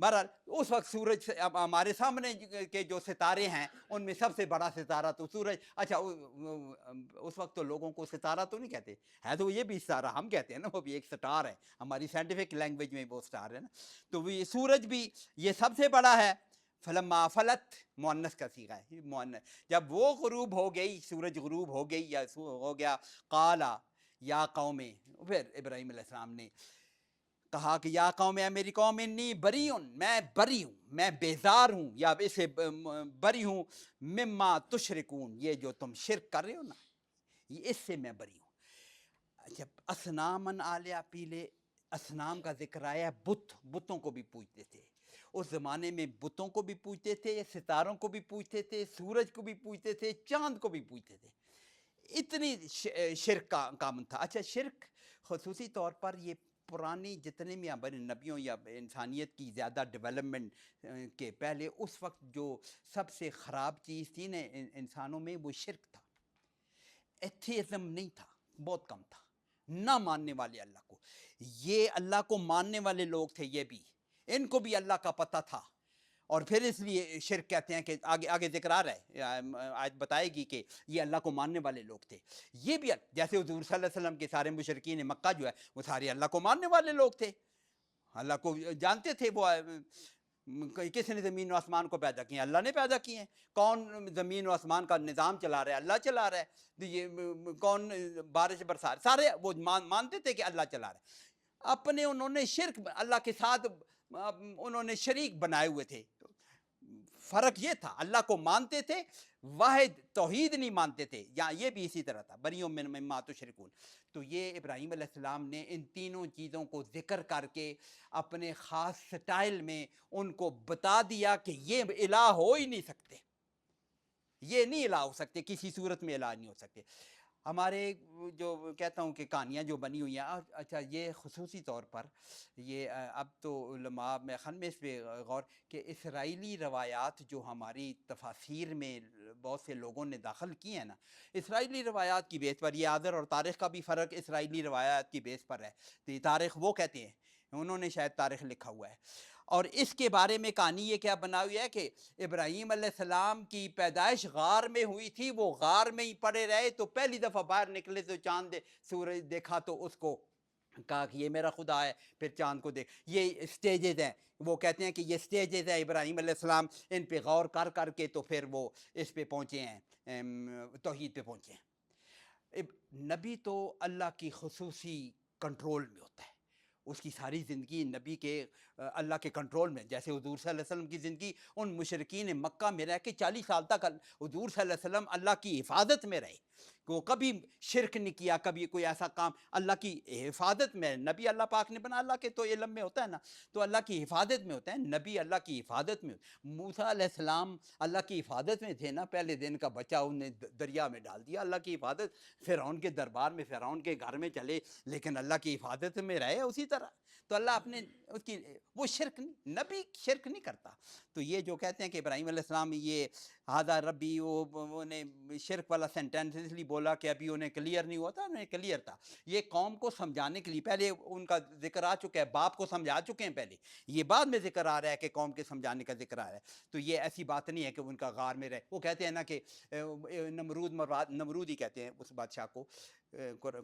بہرحال اس وقت سورج سے اب ہمارے سامنے کے جو ستارے ہیں ان میں سب سے بڑا ستارہ تو سورج، اچھا اس وقت تو لوگوں کو ستارہ تو نہیں کہتے، ہے تو یہ بھی ستارہ ہم کہتے ہیں نا، وہ بھی ایک سٹار ہے، ہماری سائنٹیفک لینگویج میں وہ سٹار ہے نا، تو یہ سورج بھی یہ سب سے بڑا ہے۔ فلما فلت مؤنث کا صیغہ ہے، مؤنث، جب وہ غروب ہو گئی، سورج غروب ہو گئی یا ہو گیا، قالا یا قوم، پھر ابراہیم علیہ السلام نے کہا کہ یا قوم، اے میری قوم، انی بریون، میں بری ہوں، میں بیزار ہوں یا اسے بری ہوں، مما تشرکون، یہ جو تم شرک کر رہے ہو نا، اس سے میں بری ہوں۔ جب اصنامن آلیہ پیلے، اصنام کا ذکر آیا، بتوں کو بھی پوجتے تھے اس زمانے میں، بتوں کو بھی پوجتے تھے، ستاروں کو بھی پوجتے تھے، سورج کو بھی پوجتے تھے، چاند کو بھی پوجتے تھے، اتنی شرک کا کامن تھا۔ اچھا شرک خصوصی طور پر یہ پرانی جتنے بھی ہمارے نبیوں یا انسانیت کی زیادہ ڈیولپمنٹ کے پہلے اس وقت جو سب سے خراب چیز تھی نا انسانوں میں، وہ شرک تھا، ایتھیزم نہیں تھا، بہت کم تھا، نہ ماننے والے اللہ کو۔ یہ اللہ کو ماننے والے لوگ تھے، یہ بھی ان کو بھی اللہ کا پتہ تھا، اور پھر اس لیے شرک کہتے ہیں کہ آگے ذکر آ رہا ہے، آیت بتائے گی کہ یہ اللہ کو ماننے والے لوگ تھے۔ یہ بھی جیسے حضور صلی اللہ علیہ وسلم کے سارے مشرکین مکہ جو ہے وہ سارے اللہ کو ماننے والے لوگ تھے، اللہ کو جانتے تھے۔ وہ کس نے زمین و آسمان کو پیدا کیے؟ اللہ نے پیدا کیے ہیں۔ کون زمین و آسمان کا نظام چلا رہا ہے؟ اللہ چلا رہا ہے۔ یہ کون بارش برسا رہا ہے؟ سارے وہ مانتے تھے کہ اللہ چلا رہا ہے۔ اپنے انہوں نے شرک اللہ کے ساتھ انہوں نے شریک بنائے ہوئے تھے۔ فرق یہ تھا، اللہ کو مانتے تھے، واحد توحید نہیں مانتے تھے، یا یہ بھی اسی طرح تھا، بریوں من مما تشرکون۔ تو یہ ابراہیم علیہ السلام نے ان تینوں چیزوں کو ذکر کر کے اپنے خاص سٹائل میں ان کو بتا دیا کہ یہ الہ ہو ہی نہیں سکتے، یہ نہیں الہ ہو سکتے، کسی صورت میں الہ نہیں ہو سکتے۔ ہمارے جو کہتا ہوں کہ کہانیاں جو بنی ہوئی ہیں، اچھا یہ خصوصی طور پر یہ اب تو علماء میں خن میں اس پہ غور کہ اسرائیلی روایات جو ہماری تفاسیر میں بہت سے لوگوں نے داخل کی ہیں نا، اسرائیلی روایات کی بیس پر، یہ آذر اور تاریخ کا بھی فرق اسرائیلی روایات کی بیس پر ہے، تو یہ تاریخ وہ کہتے ہیں، انہوں نے شاید تاریخ لکھا ہوا ہے، اور اس کے بارے میں کہانی یہ کیا بنا ہوئی ہے کہ ابراہیم علیہ السلام کی پیدائش غار میں ہوئی تھی، وہ غار میں ہی پڑے رہے، تو پہلی دفعہ باہر نکلے تو چاند سورج دیکھا تو اس کو کہا کہ یہ میرا خدا ہے، پھر چاند کو دیکھ۔ یہ سٹیجز ہیں، وہ کہتے ہیں کہ یہ سٹیجز ہیں، ابراہیم علیہ السلام ان پہ غور کر کر کے تو پھر وہ اس پہ پہنچے ہیں، توحید پہ پہنچے ہیں۔ نبی تو اللہ کی خصوصی کنٹرول میں ہوتا ہے، اس کی ساری زندگی نبی کے اللہ کے کنٹرول میں، جیسے حضور صلی اللہ علیہ وسلم کی زندگی ان مشرکین مکہ میں رہ کے 40 سال تک حضور صلی اللہ علیہ وسلم اللہ کی حفاظت میں رہے، کہ وہ کبھی شرک نہیں کیا، کبھی کوئی ایسا کام، اللہ کی حفاظت میں۔ نبی اللہ پاک نے بنا، اللہ کے تو علم میں ہوتا ہے نا، تو اللہ کی حفاظت میں ہوتا ہے، نبی اللہ کی حفاظت میں۔ موسیٰ علیہ السلام اللہ کی حفاظت میں تھے نا، پہلے دن کا بچہ انہیں دریا میں ڈال دیا، اللہ کی حفاظت، فرعون کے دربار میں، فرعون کے گھر میں چلے، لیکن اللہ کی حفاظت میں رہے اسی طرح۔ تو اللہ اپنے اس کی وہ شرک نہیں، نبی شرک نہیں کرتا۔ تو یہ جو کہتے ہیں کہ ابراہیم علیہ السلام یہ ہادہ ربی، وہ نے شرک والا سینٹینس اس لیے بولا کہ ابھی انہیں کلیئر نہیں ہوا تھا، انہیں کلیئر تھا، یہ قوم کو سمجھانے کے لیے، پہلے ان کا ذکر آ چکا ہے، باپ کو سمجھا چکے ہیں پہلے، یہ بعد میں ذکر آ رہا ہے کہ قوم کے سمجھانے کا ذکر آ رہا ہے۔ تو یہ ایسی بات نہیں ہے کہ ان کا غار میں رہے، وہ کہتے ہیں نا کہ نمرود ہی کہتے ہیں اس بادشاہ کو،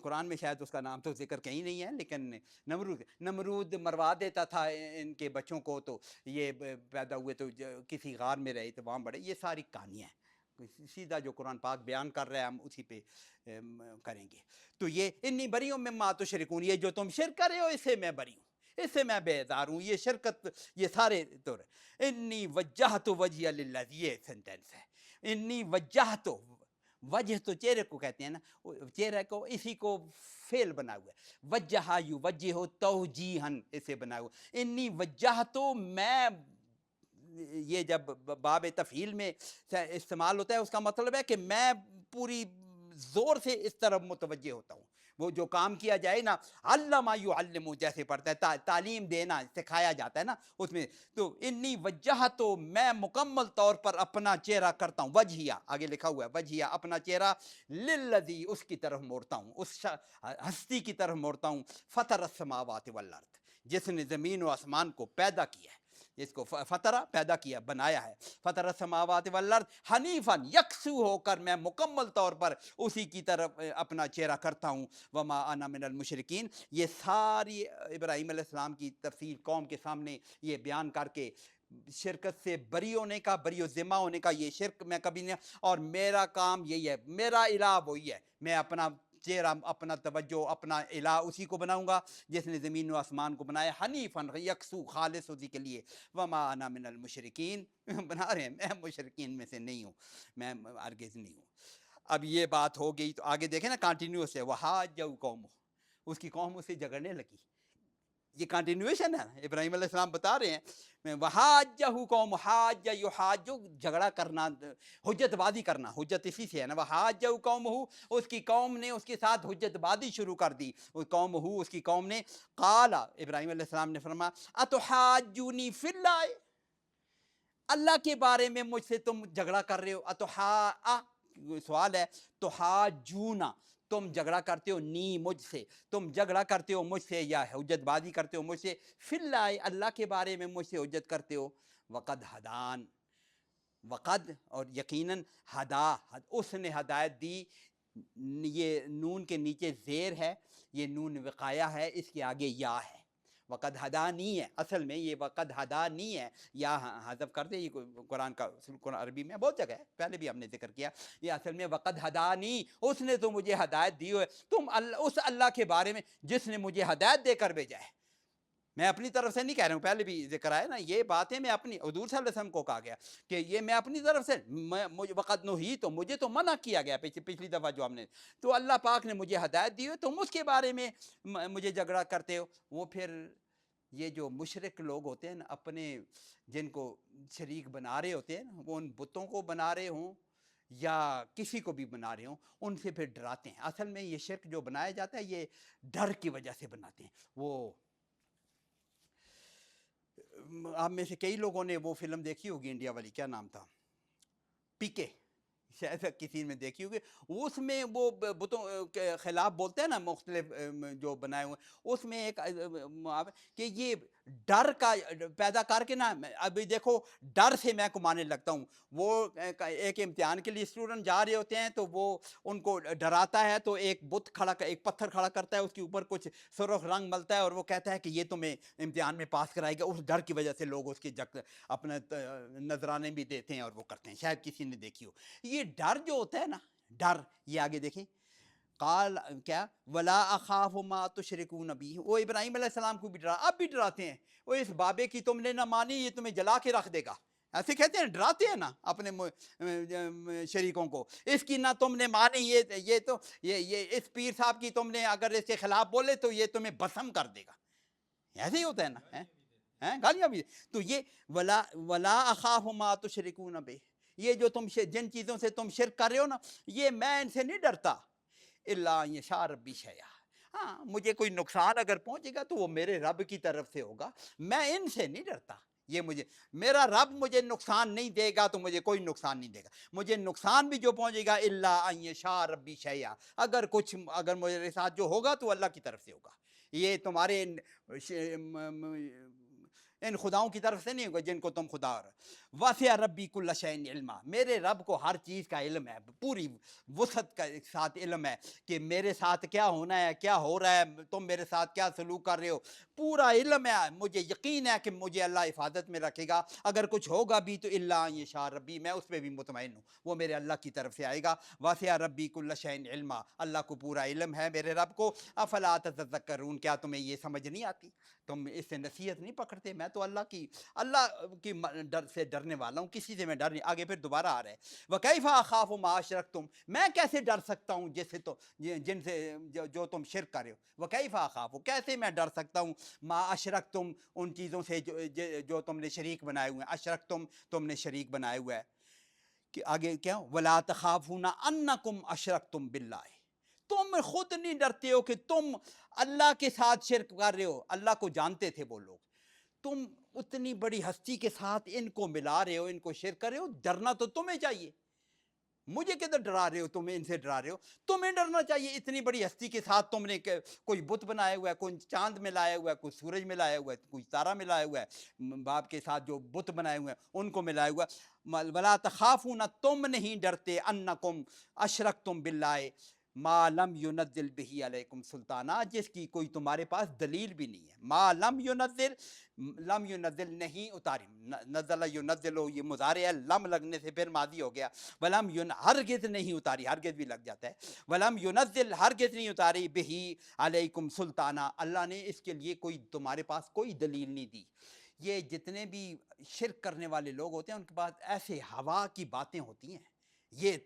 قرآن میں شاید اس کا نام تو ذکر کہیں نہیں ہے، لیکن نمرود مروا دیتا تھا ان کے بچوں کو، تو یہ پیدا ہوئے تو کسی غار میں رہے تو وہاں بڑھے۔ یہ ساری کہانیاں ہیں، سیدھا جو قرآن پاک بیان کر رہا ہے ہم اسی پہ کریں گے۔ تو یہ انی بریوں مما تشرکون، یہ جو تم شرک کر رہے ہو اس سے میں بری ہوں، اس سے میں بیزار ہوں، یہ شرکت، یہ سارے طور انی وجہت وجہی للذی، یہ سینٹینس ہے، انی وجہت، وجہ تو چہرے کو کہتے ہیں نا، چہرے کو، اسی کو فعل بنا ہوا ہے، وجہ یوجہ توجیہن، اسے بنا ہوا، انی وجہ تو میں، یہ جب باب تفعیل میں استعمال ہوتا ہے اس کا مطلب ہے کہ میں پوری زور سے اس طرف متوجہ ہوتا ہوں. وہ جو کام کیا جائے نا، علّمَ یعلم جیسے پڑھتا ہے، تعلیم دینا، سکھایا جاتا ہے نا اس میں. تو انی وجہت، تو میں مکمل طور پر اپنا چہرہ کرتا ہوں، وجہیہ آگے لکھا ہوا ہے، وجہیہ اپنا چہرہ، للذی اس کی طرف موڑتا ہوں، اس ہستی کی طرف موڑتا ہوں، فطر السماوات والارض، جس نے زمین و آسمان کو پیدا کیا ہے. اس کو فطرہ پیدا کیا، بنایا ہے. فطر السماوات والارض حنیفاً، یکسو ہو کر میں مکمل طور پر اسی کی طرف اپنا چہرہ کرتا ہوں. وما انا من المشرکین. یہ ساری ابراہیم علیہ السلام کی تفسیر قوم کے سامنے یہ بیان کر کے شرکت سے بری ہونے کا، بری و ذمہ ہونے کا، یہ شرک میں کبھی نہیں. اور میرا کام یہی ہے، میرا الہ وہی ہے، میں اپنا چہرہ، اپنا توجہ، اپنا الہ اسی کو بناؤں گا جس نے زمین و آسمان کو بنایا، حنیفاً، یکسو، خالص اسی کے لیے. وما انا من المشرکین. بنا رہے ہیں میں مشرکین میں سے نہیں ہوں، میں ہرگز نہیں ہوں. اب یہ بات ہو گئی تو آگے دیکھیں نا، کنٹینیوس ہے. وحاجہ قوم، اس کی قوم اسے جھگڑنے لگی. یہ کنٹینیویشن ہے. ابراہیم علیہ السلام بتا رہے ہیں وحاجہ قوم، حاج یحاج، جھگڑا کرنا، حجت بازی کرنا، حجت اسی سے ہے نا. وحاجہ قوم، اس کی قوم نے اس کے ساتھ حجت بازی شروع کر دی. قوم، اس کی قوم نے. قال، ابراہیم علیہ السلام نے فرمایا، اتحاجونی فی اللہ، اللہ کے بارے میں مجھ سے تم جھگڑا کر رہے ہو. سوال ہے، تحاجونا، تم جھگڑا کرتے ہو، نی مجھ سے، تم جھگڑا کرتے ہو مجھ سے، یا حجت بازی کرتے ہو مجھ سے، فی اللہ، اللہ کے بارے میں مجھ سے حجت کرتے ہو. وقد ہدان، وقد اور یقیناً، ہدا، اس نے ہدایت دی. یہ نون کے نیچے زیر ہے، یہ نون وقایا ہے، اس کے آگے یا ہے. وقد ہدا نہیں ہے اصل میں، یہ وقد ہدا نہیں ہے، یا حذف کر دے. یہ قرآن کا قرآن عربی میں بہت جگہ ہے، پہلے بھی ہم نے ذکر کیا. یہ اصل میں وقد ہدا نہیں، اس نے تو مجھے ہدایت دی ہوئے. تم اس اللہ کے بارے میں جس نے مجھے ہدایت دے کر بھیجا ہے. میں اپنی طرف سے نہیں کہہ رہا ہوں، پہلے بھی ذکر آیا نا، یہ باتیں میں اپنی، حضور صلی اللہ علیہ وسلم کو کہا گیا کہ یہ میں اپنی طرف سے، وقت نہی، تو مجھے تو منع کیا گیا پچھلی دفعہ جو ہم نے، تو اللہ پاک نے مجھے ہدایت دی ہوئی، تم اس کے بارے میں مجھے جھگڑا کرتے ہو. وہ پھر یہ جو مشرک لوگ ہوتے ہیں نا، اپنے جن کو شریک بنا رہے ہوتے ہیں نا، وہ ان بتوں کو بنا رہے ہوں یا کسی کو بھی بنا رہے ہوں، ان سے پھر ڈراتے ہیں. اصل میں یہ شرک جو بنایا جاتا ہے، یہ ڈر کی وجہ سے بناتے ہیں. وہ آپ میں سے کئی لوگوں نے وہ فلم دیکھی ہوگی انڈیا والی، کیا نام تھا، پی کے، شاید کسی نے دیکھی ہوگی. اس میں وہ بتوں کے خلاف بولتے ہیں نا، مختلف جو بنائے ہوئے، اس میں ایک کہ یہ ڈر کا پیدا کر کے نا، ابھی دیکھو ڈر سے میں کمانے لگتا ہوں. وہ ایک امتحان کے لیے اسٹوڈنٹ جا رہے ہوتے ہیں، تو وہ ان کو ڈراتا ہے، تو ایک بت کھڑا، ایک پتھر کھڑا کرتا ہے، اس کے اوپر کچھ سرخ رنگ ملتا ہے، اور وہ کہتا ہے کہ یہ تمہیں امتحان میں پاس کرائے گا. اس ڈر کی وجہ سے لوگ اس کے اپنے نذرانے بھی دیتے ہیں اور وہ کرتے ہیں. شاید کسی نے دیکھی ہو. یہ ڈر جو ہوتا ہے نا، ڈر، یہ آگے دیکھیں، قال کیا، ولا اخاف ما تشرکون بہ، وہ ابراہیم علیہ السلام کو بھی ڈرا، اب بھی ڈراتے ہیں. وہ اس بابے کی تم نے نہ مانی، یہ تمہیں جلا کے رکھ دے گا. ایسے کہتے ہیں، ڈراتے ہیں نا اپنے شریکوں کو. اس کی نہ تم نے مانی، یہ تو یہ اس پیر صاحب کی تم نے اگر اس کے خلاف بولے تو یہ تمہیں بسم کر دے گا. ایسے ہی ہوتا ہے نا، گالیاں بھی. تو یہ ولا اخاف ما تشرکون بہ، یہ جو تم جن چیزوں سے تم شرک کر رہے ہو نا، یہ میں ان سے نہیں ڈرتا. الا ان یشاء ربی شیئا، ہاں مجھے کوئی نقصان اگر پہنچے گا تو وہ میرے رب کی طرف سے ہوگا، میں ان سے نہیں ڈرتا. یہ میرا رب مجھے نقصان نہیں دے گا تو مجھے کوئی نقصان نہیں دے گا. مجھے نقصان بھی جو پہنچے گا، الا ان یشاء ربی شیئا، اگر میرے ساتھ جو ہوگا تو اللہ کی طرف سے ہوگا. یہ تمہارے ان خداؤں کی طرف سے نہیں ہوگا جن کو تم خدا. واسع ربی کل شیء علما، میرے رب کو ہر چیز کا علم ہے، پوری وسعت کے ساتھ علم ہے کہ میرے ساتھ کیا ہونا ہے، کیا ہو رہا ہے، تم میرے ساتھ کیا سلوک کر رہے ہو، پورا علم ہے. مجھے یقین ہے کہ مجھے اللہ حفاظت میں رکھے گا. اگر کچھ ہوگا بھی تو الا ان یشاء ربی، میں اس پہ بھی مطمئن ہوں، وہ میرے اللہ کی طرف سے آئے گا. واسع ربی کل شیء علما، اللہ کو پورا علم ہے میرے رب کو. افلا تذکرون، کیا تمہیں یہ سمجھ نہیں آتی، تم اس سے نصیحت نہیں پکڑتے. میں تو اللہ کی ڈر سے ڈرنے والا ہوں، کسی سے میں ڈر نہیں. آگے پھر دوبارہ آ رہا ہے، وَكَيْفَ أَخَافُ مَا أَشْرَكْتُمْ، میں کیسے ڈر سکتا ہوں جن سے جو تم شرک کر رہے ہو. وَكَيْفَ أَخَافُ، کیسے میں ڈر سکتا ہوں، مَا أَشْرَكْتُمْ، ان چیزوں سے جو تم نے شریک بنائے ہوئے ہیں. اشرکتم، تم نے شریک بنائے ہوئے ہے. کہ آگے کیا وَلَا تَخَافُونَ أَنَّكُمْ أَشْرَكْتُمْ بِاللَّهِ، تم خود نہیں ڈرتے ہو کہ تم اللہ کے ساتھ شرک کر رہے ہو. اللہ کو جانتے تھے وہ لوگ، تم اتنی بڑی ہستی کے ساتھ ان کو ملا رہے ہو، ان کو شرک کر رہے ہو، ڈرنا تو تمہیں چاہیے. مجھے کدھر ڈرا رہے ہو، تمہیں ان سے ڈرا رہے ہو، تمہیں ڈرنا چاہیے. اتنی بڑی ہستی کے ساتھ تم نے کوئی بت بنایا ہوا ہے، کوئی چاند میں لایا ہوا ہے، کوئی سورج میں لایا ہوا ہے، کوئی تارا میں لایا ہوا ہے، باپ کے ساتھ جو بت بنائے ہوئے ہیں ان کو ملایا ہوا ہے. وَلَا تَخَافُونَ، تم نہیں ڈرتے، أَنَّكُمْ أَشْرَكْتُمْ بِاللَّهِ ما لم ينزل به علیکم سلطانہ، جس کی کوئی تمہارے پاس دلیل بھی نہیں ہے. ما لم ينزل، لم ينزل نہیں اتاری، نزل ينزل یہ مضارع ہے، لم لگنے سے پھر ماضی ہو گیا. ولم ہرگز نہیں اتاری، ہرگز بھی لگ جاتا ہے. ولم ينزل ہرگز نہیں اتاری بہ علیکم سلطانہ، اللہ نے اس کے لیے کوئی تمہارے پاس کوئی دلیل نہیں دی. یہ جتنے بھی شرک کرنے والے لوگ ہوتے ہیں ان کے پاس ایسے ہوا کی باتیں ہوتی ہیں، یہ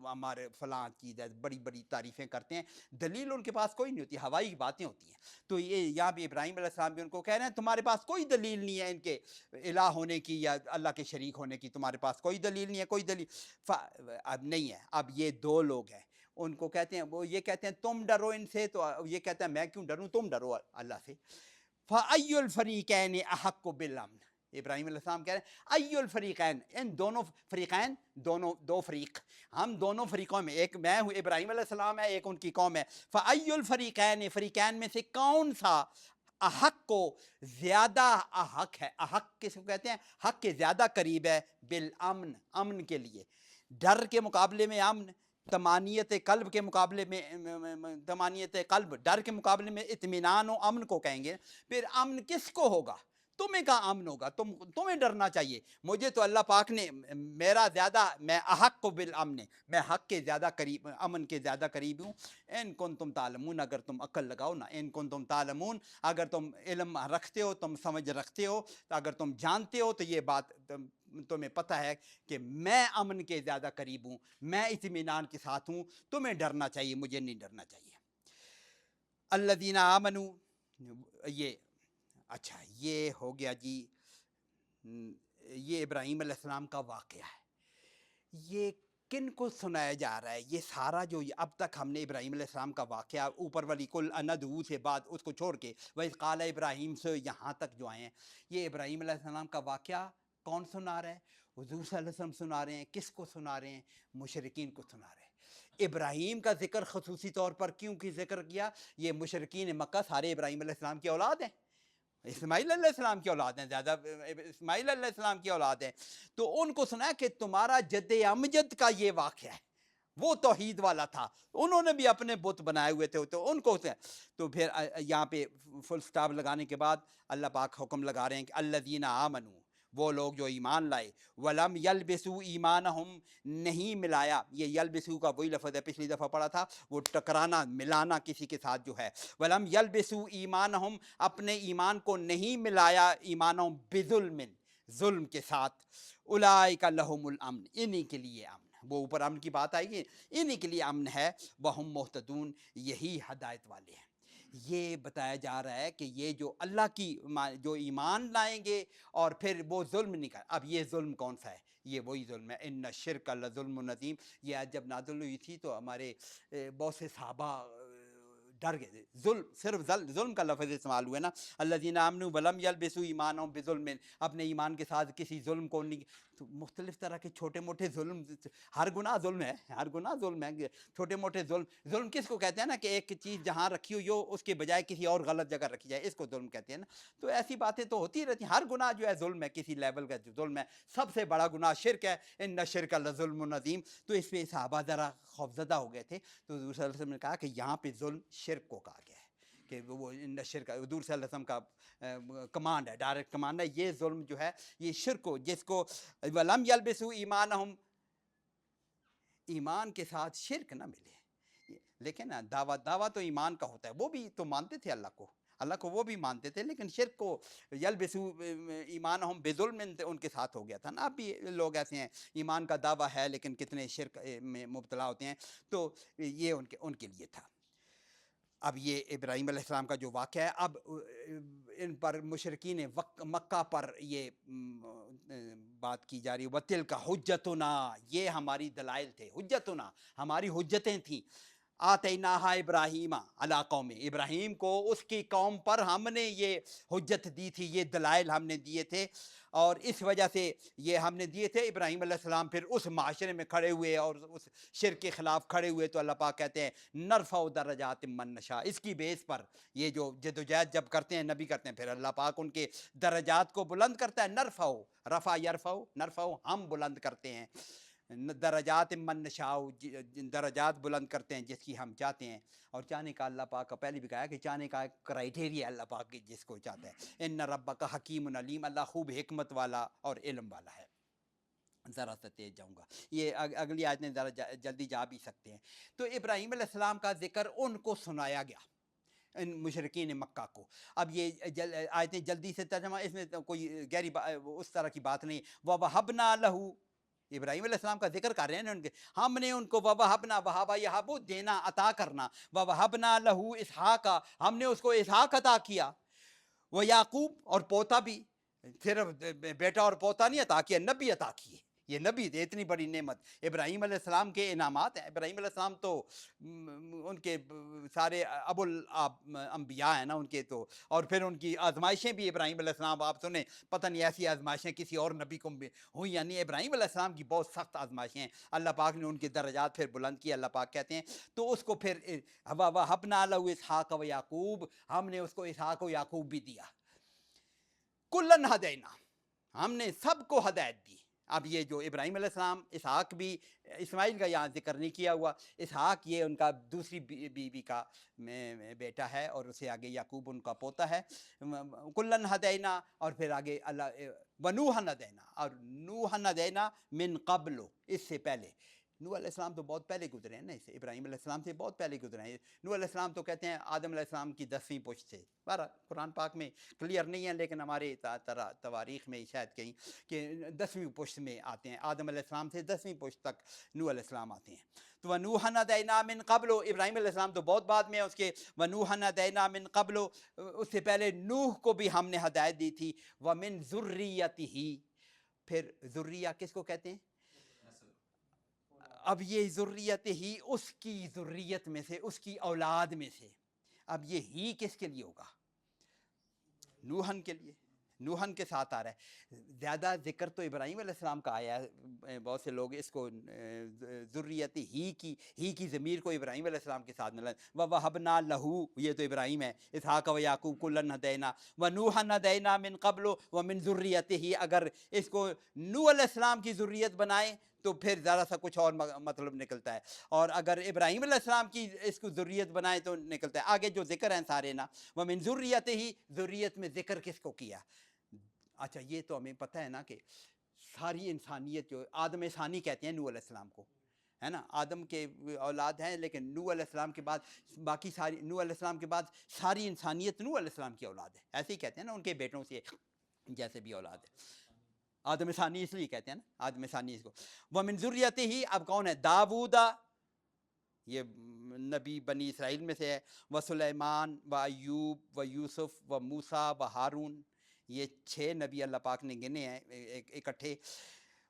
ہمارے فلاں چیز ہے، بڑی بڑی تعریفیں کرتے ہیں، دلیل ان کے پاس کوئی نہیں ہوتی، ہوائی باتیں ہوتی ہیں. تو یہ یہاں بھی ابراہیم علیہ السلام بھی ان کو کہہ رہے ہیں تمہارے پاس کوئی دلیل نہیں ہے ان کے الہ ہونے کی یا اللہ کے شریک ہونے کی، تمہارے پاس کوئی دلیل نہیں ہے، کوئی دلیل اب نہیں ہے. اب یہ دو لوگ ہیں، ان کو کہتے ہیں، وہ یہ کہتے ہیں تم ڈرو ان سے، تو یہ کہتا ہے میں کیوں ڈروں، تم ڈرو اللہ سے. فَأَيُّ الْفَرِيقَيْنِ أَحَقُّ بِالْأَمْنِ، ابراہیم علیہ السلام کہہ رہے ہیں ای الفریقین، ان دونوں فریقین، دو فریق، ہم دونوں فریقوں میں، ایک میں ہوں ابراہیم علیہ السلام ہے، ایک ان کی قوم ہے. فَأَيُّ الفریقین، فریقین میں سے کون سا احق کو زیادہ احق ہے، احق کس کو کہتے ہیں، حق کے زیادہ قریب ہے، بالامن، امن کے لیے. ڈر کے مقابلے میں امن، طمانیت قلب کے مقابلے میں، طمانیت قلب ڈر کے مقابلے میں اطمینان و امن کو کہیں گے. پھر امن کس کو ہوگا، تمہیں کہاں امن ہوگا، تمہیں ڈرنا چاہیے. مجھے تو اللہ پاک نے میرا زیادہ، میں احق کو بالامن، میں حق کے زیادہ قریب، امن کے زیادہ قریب ہوں. ان کنتم تعلمون، اگر تم عقل لگاؤ نا، ان کنتم تعلمون، اگر تم علم رکھتے ہو، تم سمجھ رکھتے ہو، اگر تم جانتے ہو تو یہ بات تمہیں پتہ ہے کہ میں امن کے زیادہ قریب ہوں، میں اطمینان کے ساتھ ہوں. تمہیں ڈرنا چاہیے، مجھے نہیں ڈرنا چاہیے. الذین آمنوا، یہ اچھا یہ ہو گیا جی، یہ ابراہیم علیہ السلام کا واقعہ ہے. یہ کن کو سنایا جا رہا ہے؟ یہ سارا جو اب تک ہم نے ابراہیم علیہ السلام کا واقعہ اوپر والی کل اندعو سے بعد اس کو چھوڑ کے وَإِذْ قَالَ ابراہیم سے یہاں تک جو آئے ہیں، یہ ابراہیم علیہ السلام کا واقعہ کون سنا رہا ہے؟ حضور صلی اللہ علیہ وسلم سنا رہے ہیں. کس کو سنا رہے ہیں؟ مشرکین کو سنا رہے ہیں. ابراہیم کا ذکر خصوصی طور پر کیوں کی ذکر کیا؟ یہ مشرکین مکہ سارے ابراہیم علیہ السلام کی اولاد ہیں، اسماعیل علیہ السلام کی اولاد ہیں، زیادہ اسماعیل علیہ السلام کی اولاد ہیں. تو ان کو سنا کہ تمہارا جد امجد کا یہ واقعہ ہے، وہ توحید والا تھا، انہوں نے بھی اپنے بت بنائے ہوئے تھے، تو ان کو تو پھر یہاں پہ فل سٹاپ لگانے کے بعد اللہ پاک حکم لگا رہے ہیں کہ الذین آمنوا، وہ لوگ جو ایمان لائے، ولم یلبسوا ایمانہم، نہیں ملایا. یہ یلبسو کا وہی لفظ ہے پچھلی دفعہ پڑھا تھا، وہ ٹکرانا، ملانا کسی کے ساتھ جو ہے. ولم یلبسوا ایمانہم، اپنے ایمان کو نہیں ملایا، ایمانہم بظلم، ظلم کے ساتھ. اولئک لہم الامن، انہی کے لیے امن، وہ اوپر امن کی بات آئی گی، انہی کے لیے امن ہے. وہم مہتدون، یہی ہدایت والے ہیں. یہ بتایا جا رہا ہے کہ یہ جو اللہ کی جو ایمان لائیں گے اور پھر وہ ظلم نہیں کر. اب یہ ظلم کون سا ہے؟ یہ وہی ظلم ہے، ان الشرک لظلم عظیم. یہ آیت جب نازل ہوئی تھی تو ہمارے بہت سے صحابہ ڈر گئے. ظلم، صرف ظلم کا لفظ استعمال ہوا ہے نا، الذین آمنوا ولم یلبسوا ایمانہم بظلم، اپنے ایمان کے ساتھ کسی ظلم کو نہیں. تو مختلف طرح کے چھوٹے موٹے ظلم، ہر گناہ ظلم ہے، ہر گناہ ظلم ہے. چھوٹے موٹے ظلم، ظلم کس کو کہتے ہیں نا کہ ایک چیز جہاں رکھی ہوئی ہو اس کے بجائے کسی اور غلط جگہ رکھی جائے، اس کو ظلم کہتے ہیں نا. تو ایسی باتیں تو ہوتی رہتی ہیں، ہر گناہ جو ہے ظلم ہے، کسی لیول کا ظلم ہے. سب سے بڑا گناہ شرک ہے، ان الشرک لظلم عظیم. تو اس پہ صحابہ ذرا خوفزدہ ہو گئے تھے. تو حضور صلی اللہ علیہ وسلم نے کہا کہ یہاں پہ ظلم شرک کو کہا گیا ہے، کہ وہ ان الشرک، حضور صلی اللہ علیہ وسلم کا کمانڈ ہے، ڈائریکٹ کمانڈ ہے. یہ ظلم جو ہے یہ شرک کو، جس کو ولم یلبسوا ایمانہم، ایمان کے ساتھ شرک نہ ملے. لیکن دعویٰ تو ایمان کا ہوتا ہے، وہ بھی تو مانتے تھے اللہ کو وہ بھی مانتے تھے، لیکن شرک کو یلبسوا ایمانہم بظلم ان کے ساتھ ہو گیا تھا نا. اب بھی لوگ ایسے ہیں، ایمان کا دعویٰ ہے لیکن کتنے شرک میں مبتلا ہوتے ہیں. تو یہ ان کے لیے تھا. اب یہ ابراہیم علیہ السلام کا جو واقعہ ہے، اب ان پر مشرکین مکہ پر یہ بات کی جا رہی ہے وتل کا حجتنا، یہ ہماری دلائل تھے، حجتنا ہماری حجتیں تھیں، آتیناہا ابراہیم علی قوم، ابراہیم کو اس کی قوم پر ہم نے یہ حجت دی تھی، یہ دلائل ہم نے دیے تھے، اور اس وجہ سے یہ ہم نے دیے تھے۔ ابراہیم علیہ السلام پھر اس معاشرے میں کھڑے ہوئے اور اس شرک کے خلاف کھڑے ہوئے، تو اللہ پاک کہتے ہیں نرفع درجات من نشاء، اس کی بیس پر یہ جو جدوجہد جب کرتے ہیں نبی کرتے ہیں، پھر اللہ پاک ان کے درجات کو بلند کرتا ہے۔ نرفع، رفع یرفع، نرفع ہم بلند کرتے ہیں، درجات من نشاء درجات بلند کرتے ہیں جس کی ہم چاہتے ہیں، اور چاہنے کا اللہ پاک کا پہلے بھی کہا ہے کہ چاہنے کا کرائٹیریا اللہ پاک کی جس کو چاہتا ہے۔ ان ربک حکیم علیم، اللہ خوب حکمت والا اور علم والا ہے۔ ذرا سا تیز جاؤں گا، یہ اگلی آیتیں ذرا جلدی جا بھی سکتے ہیں۔ تو ابراہیم علیہ السلام کا ذکر ان کو سنایا گیا، ان مشرکین مکہ کو۔ اب یہ آیتیں جلدی سے ترجمہ، اس میں کوئی گہری اس طرح کی بات نہیں۔ وَوَهَبْنَا لَهُ، ابراہیم علیہ السلام کا ذکر کر رہے ہیں ان کے، ہم نے ان کو وَوَهَبْنَا، وَهَبَ یَهَبُ دینا، عطا کرنا، وَوَهَبْنَا لَهُ اسحاق، ہم نے اس کو اسحاق عطا کیا، وہ یعقوب، اور پوتا بھی، صرف بیٹا اور پوتا نہیں عطا کیا، نبی عطا کیے، یہ نبی تھے، اتنی بڑی نعمت ابراہیم علیہ السلام کے انعامات ہیں۔ ابراہیم علیہ السلام تو ان کے سارے ابو الانبیاء ہیں نا ان کے، تو اور پھر ان کی آزمائشیں بھی ابراہیم علیہ السلام، آپ سنیں پتہ نہیں ایسی آزمائشیں کسی اور نبی کو ہوئی، یعنی ابراہیم علیہ السلام کی بہت سخت آزمائشیں ہیں، اللہ پاک نے ان کے درجات پھر بلند کیے۔ اللہ پاک کہتے ہیں تو اس کو پھر وَوَهَبْنَا لَهُ اسحاق ویعقوب، ہم نے اس کو اسحاق و یعقوب بھی دیا۔ کلن ہدینا، ہم نے سب کو ہدایت دی۔ اب یہ جو ابراہیم علیہ السلام، اسحاق بھی، اسماعیل کا یہاں ذکر نہیں کیا ہوا، اسحاق یہ ان کا دوسری بیوی کا بیٹا ہے، اور اسے آگے یعقوب ان کا پوتا ہے۔ کلن ہدینا، اور پھر آگے اللہ ونوحا ہدینا، اور نوحا ہدینا من قبل، اس سے پہلے۔ نوح علیہ السلام تو بہت پہلے گزرے ہیں نا، اسے ابراہیم علیہ السلام سے بہت پہلے گزرے ہیں۔ نوح علیہ السلام تو کہتے ہیں آدم علیہ السلام کی 10ویں پشت سے، بہرحال قرآن پاک میں کلیئر نہیں ہے، لیکن ہمارے تواریخ میں شاید کہیں کہ 10ویں پشت میں آتے ہیں، آدم علیہ السلام سے 10ویں پشت تک نوح علیہ السلام آتے ہیں۔ تو وَنُوحًا هَدَيْنَا مِن قَبْلُ، ابراہیم علیہ السلام تو بہت بعد میں اس کے، وَنُوحًا هَدَيْنَا مِن قَبْلُ، اس سے پہلے نوح کو بھی ہم نے ہدایت دی تھی، وَمِن ذُرِّيَّتِهِ، پھر ذریہ کس کو کہتے ہیں؟ اب یہ ذریت ہی، اس کی ذریت میں سے، اس کی اولاد میں سے، اب یہ ہی کس کے لیے ہوگا؟ نوحن کے لیے، نوحن کے ساتھ آ رہا ہے۔ زیادہ ذکر تو ابراہیم علیہ السلام کا آیا ہے، بہت سے لوگ اس کو ذریت ہی کی ضمیر کو ابراہیم علیہ السلام کے ساتھ ملا۔ وَوَهَبْنَا لَهُ، یہ تو ابراہیم ہے، اسحاق و یعقوب کلن ہدینا، وَنُوحًا ہدینا من قبل ومن ذریتہ، اگر اس کو نوح علیہ السلام کی ذریت بنائیں تو پھر ذرا سا کچھ اور مطلب نکلتا ہے، اور اگر ابراہیم علیہ السلام کی اس کو ذریت بنائیں تو نکلتا ہے۔ آگے جو ذکر ہیں سارے نا، وَمِن ذُرِّيَّتِهِ، ذریت میں ذکر کس کو کیا؟ اچھا یہ تو ہمیں پتہ ہے نا کہ ساری انسانیت جو آدم ثانی کہتے ہیں نوح علیہ السلام کو، ہے نا، آدم کے اولاد ہیں، لیکن نوح علیہ السلام کے بعد باقی ساری، نوح علیہ السلام کے بعد ساری انسانیت نوح علیہ السلام کی اولاد ہے، ایسے ہی کہتے ہیں نا، ان کے بیٹوں سے جیسے بھی اولاد ہے۔ آدم ثانی اس لیے کہتے ہیں نا، آدم ثانی اس کو۔ وَمِن ذُرِّيَّتِهِ، اب کون ہے؟ داؤد، یہ نبی بنی اسرائیل میں سے ہے، وسلیمان وایوب ویوسف وموسیٰ وہارون، یہ 6 نبی اللہ پاک نے گنے ہیں اکٹھے۔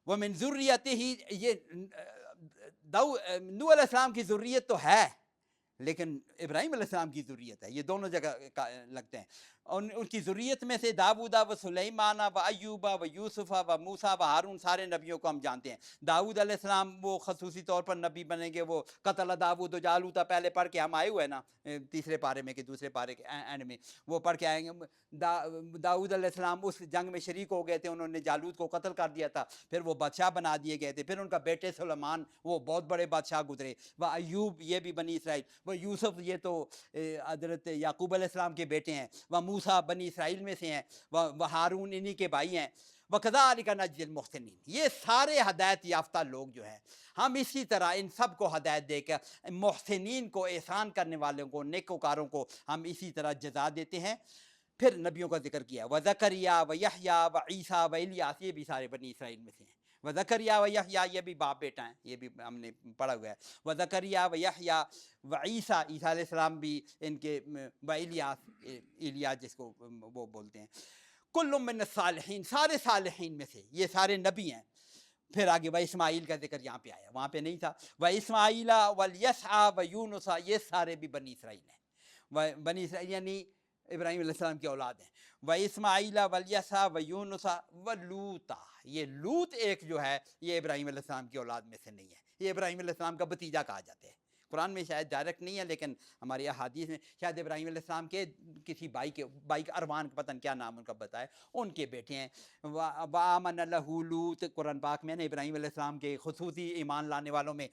وَمِن ذُرِّيَّتِهِ، یہ نوح علیہ السلام کی ذریت تو ہے، لیکن ابراہیم علیہ السلام کی ذریت ہے، یہ دونوں جگہ لگتے ہیں۔ ان کی ذریت میں سے داؤد و سلیمان و ایوب و یوسف و موسیٰ و ہارون، سارے نبیوں کو ہم جانتے ہیں۔ داؤد علیہ السلام وہ خصوصی طور پر نبی بنیں گے، وہ قتل داؤد و جالوت پہلے پڑھ کے ہم آئے ہوئے نا، تیسرے پارے میں کہ دوسرے پارے کے اینڈ میں وہ پڑھ کے آئیں گے۔ داؤد علیہ السلام اس جنگ میں شریک ہو گئے تھے، انہوں نے جالوت کو قتل کر دیا تھا، پھر وہ بادشاہ بنا دیے گئے تھے، پھر ان کا بیٹے سلیمان وہ بہت بڑے بادشاہ گزرے، وہ ایوب یہ بھی بنی اسرائیل، وہ یوسف یہ تو حضرت یعقوب علیہ السلام کے بیٹے ہیں، وہ موسیٰ بنی اسرائیل میں سے ہیں، وہ ہارون انہی کے بھائی ہیں۔ وَكَذَلِكَ نَجْزِي الْمُحْسِنِينَ، یہ سارے ہدایت یافتہ لوگ جو ہیں، ہم اسی طرح ان سب کو ہدایت دے کر محسنین کو، احسان کرنے والوں کو، نیکوکاروں کو ہم اسی طرح جزا دیتے ہیں۔ پھر نبیوں کا ذکر کیا، وَزَكَرِيَّا وَيَحْيَا وَعِيسیٰ وَإِلْيَاس، یہ بھی سارے بنی اسرائیل میں سے ہیں۔ وَزَكَرِيَّا وَيَحْيَا، یہ بھی باپ بیٹا ہیں، یہ بھی ہم نے پڑھا ہوا ہے۔ وَزَكَرِيَّا وَيَحْيَا وَعِيسیٰ، عیسیٰ علیہ السلام بھی ان کے، وَإِلْيَاس، ایلیا جس کو وہ بولتے ہیں۔ کل من الصالحین، سارے صالحین میں سے، یہ سارے نبی ہیں. پھر آگے و اسماعیل کا ذکر یہاں پہ آیا، وہاں پہ نہیں تھا. و اسماعیل والیسع و یونس، یہ سارے بھی بنی اسرائیل ہیں. بنی اسرائیل یعنی ابراہیم علیہ السلام کی اولاد ہیں. و اسماعیل والیسع و یونس و لوطا، یہ لوط ایک جو ہے یہ ابراہیم علیہ السلام کی اولاد میں سے نہیں ہے، یہ ابراہیم علیہ السلام کا بھتیجا کہا جاتا ہے. قرآن میں شاید ڈائریکٹ نہیں ہے لیکن ہماری احادیث میں شاید ابراہیم علیہ السلام کے کسی بھائی کا اروان کا پتہ کیا نام ان کا بتایا، ان کے بیٹے ہیں. وآمن لہ لوط، قرآن پاک میں نے ابراہیم علیہ السلام کے خصوصی ایمان لانے والوں میں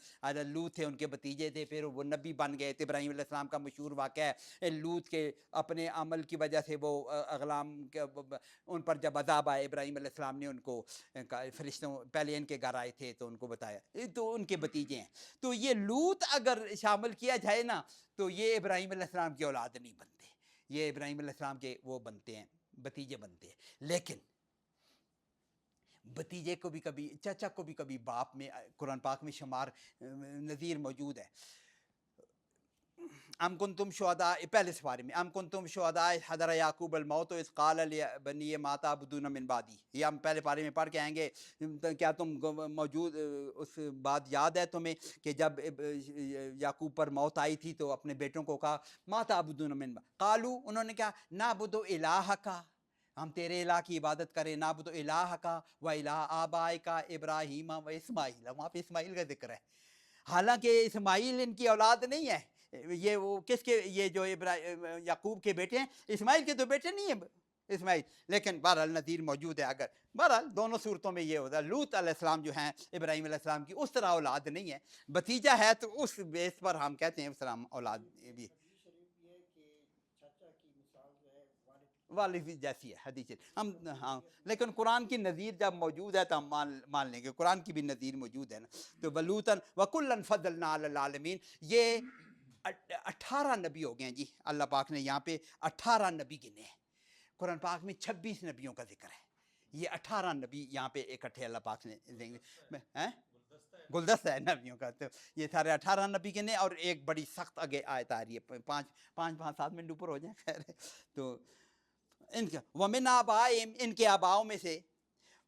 لوط تھے، ان کے بھتیجے تھے، پھر وہ نبی بن گئے تھے. ابراہیم علیہ السلام کا مشہور واقعہ ہے لوط کے اپنے عمل کی وجہ سے وہ اغلام ان پر جب عذاب آئے، ابراہیم علیہ السلام نے ان کو فرشتوں پہلے ان کے گھر آئے تھے تو ان کو بتایا، تو ان کے بھتیجے ہیں. تو یہ لوط اگر شامل کیا جائے نا تو یہ ابراہیم علیہ السلام کی اولاد نہیں بنتے، یہ ابراہیم علیہ السلام کے وہ بنتے ہیں، بھتیجے بنتے ہیں. لیکن بھتیجے کو بھی کبھی، چچا کو بھی کبھی باپ میں قرآن پاک میں شمار نظیر موجود ہے. ام کنتم شہداء، پہلے سپارے میں، ام کنتم شہداء حضر یعقوب الموت اذ قال لبنیہ ما تعبدون من بعدی، یہ ہم پہلے پارے میں پڑھ کے آئیں گے. کیا تم موجود اس بات یاد ہے تمہیں کہ جب یعقوب پر موت آئی تھی تو اپنے بیٹوں کو کہا ما تعبدون من بعدی، قالوا، انہوں نے کہا نعبد الہک، ہم تیرے الہ کی عبادت کریں، نعبد الہک و الہ آبائک ابراہیم و اسماعیل، وہاں پہ اسماعیل کا ذکر ہے. حالانکہ اسماعیل ان کی اولاد نہیں ہے، یہ وہ کس کے، یہ جو یعقوب کے بیٹے ہیں، اسماعیل کے تو بیٹے نہیں ہیں اسماعیل. لیکن بہرحال نذیر موجود ہے. اگر بہرحال دونوں صورتوں میں یہ ہوتا ہے، لوط علیہ السلام جو ہیں ابراہیم علیہ السلام کی اس طرح اولاد نہیں ہے، بھتیجا ہے تو اس بیس پر ہم کہتے ہیں اسلام اولاد بھی. والد جیسی ہے حدیث ہم، ہاں لیکن قرآن کی نظیر جب موجود ہے تو ہم مان لیں گے، قرآن کی بھی نظیر موجود ہے نا. تو ولوطن وکلا فضلنا علی العالمین، یہ 18 نبی ہو گئے ہیں جی. اللہ پاک نے یہاں پہ 18 نبی گنے ہیں. قرآن پاک میں 26 نبیوں کا ذکر ہے، یہ 18 نبی یہاں پہ اکٹھے اللہ پاک نے دیں گے، گلدستہ ہے نبیوں کا. تو یہ سارے 18 نبی گنے، اور ایک بڑی سخت آگے آیت آ رہی ہے، 5-7 منٹ اوپر ہو جائیں خیر. تو ان کے ومن آبائہم، ان کے آباؤں میں سے،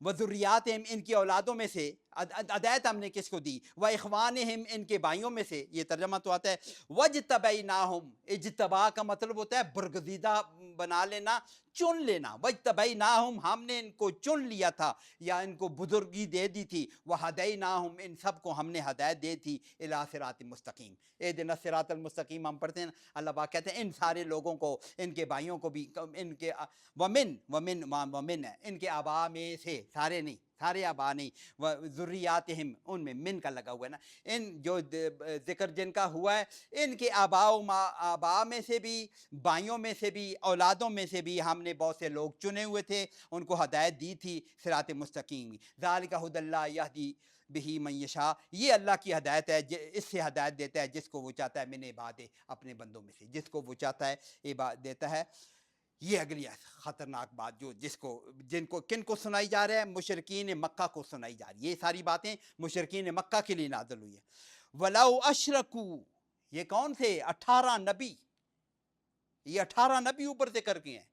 وذریاتہم، ان کی اولادوں میں سے، ہدایت ہم نے کس کو دی، و اخوانہم، ان کے بھائیوں میں سے. یہ ترجمہ تو آتا ہے وجتبیناہم، اجتبا کا مطلب ہوتا ہے برگزیدہ بنا لینا، چن لینا. وجتبیناہم، ہم نے ان کو چن لیا تھا یا ان کو بزرگی دے دی تھی. وہدیناہم، ان سب کو ہم نے ہدایت دی تھی. الی صراط مستقیم، اہدنا الصراط المستقیم ہم پڑھتے ہیں. اللہ پاک کہتے ہیں ان سارے لوگوں کو، ان کے بھائیوں کو بھی، ان کے ومن ہے، ان کے آبا میں سے، سارے نہیں، سارے آبا نہیں، ذریاتہم، ان میں من کا لگا ہوا ہے نا. ان جو ذکر جن کا ہوا ہے، ان کے آبا میں سے بھی، بھائیوں میں سے بھی، اولادوں میں سے بھی ہم نے بہت سے لوگ چنے ہوئے تھے، ان کو ہدایت دی تھی صراط مستقیم. ذالک ہدی اللہ یہدی بہی من یشاء، یہ اللہ کی ہدایت ہے، اس سے ہدایت دیتا ہے جس کو وہ چاہتا ہے، من عبادہ، اپنے بندوں میں سے جس کو وہ چاہتا ہے دیتا ہے. یہ اگلی خطرناک بات جو کن کو سنائی جا رہا ہے، مشرکین مکہ کو سنائی جا رہی ہے. یہ ساری باتیں مشرکین مکہ کے لیے نازل ہوئی ہیں. وَلَوْ أَشْرَكُوا، یہ کون تھے؟ 18 نبی، یہ 18 نبی اوپر سے کر کے ہیں.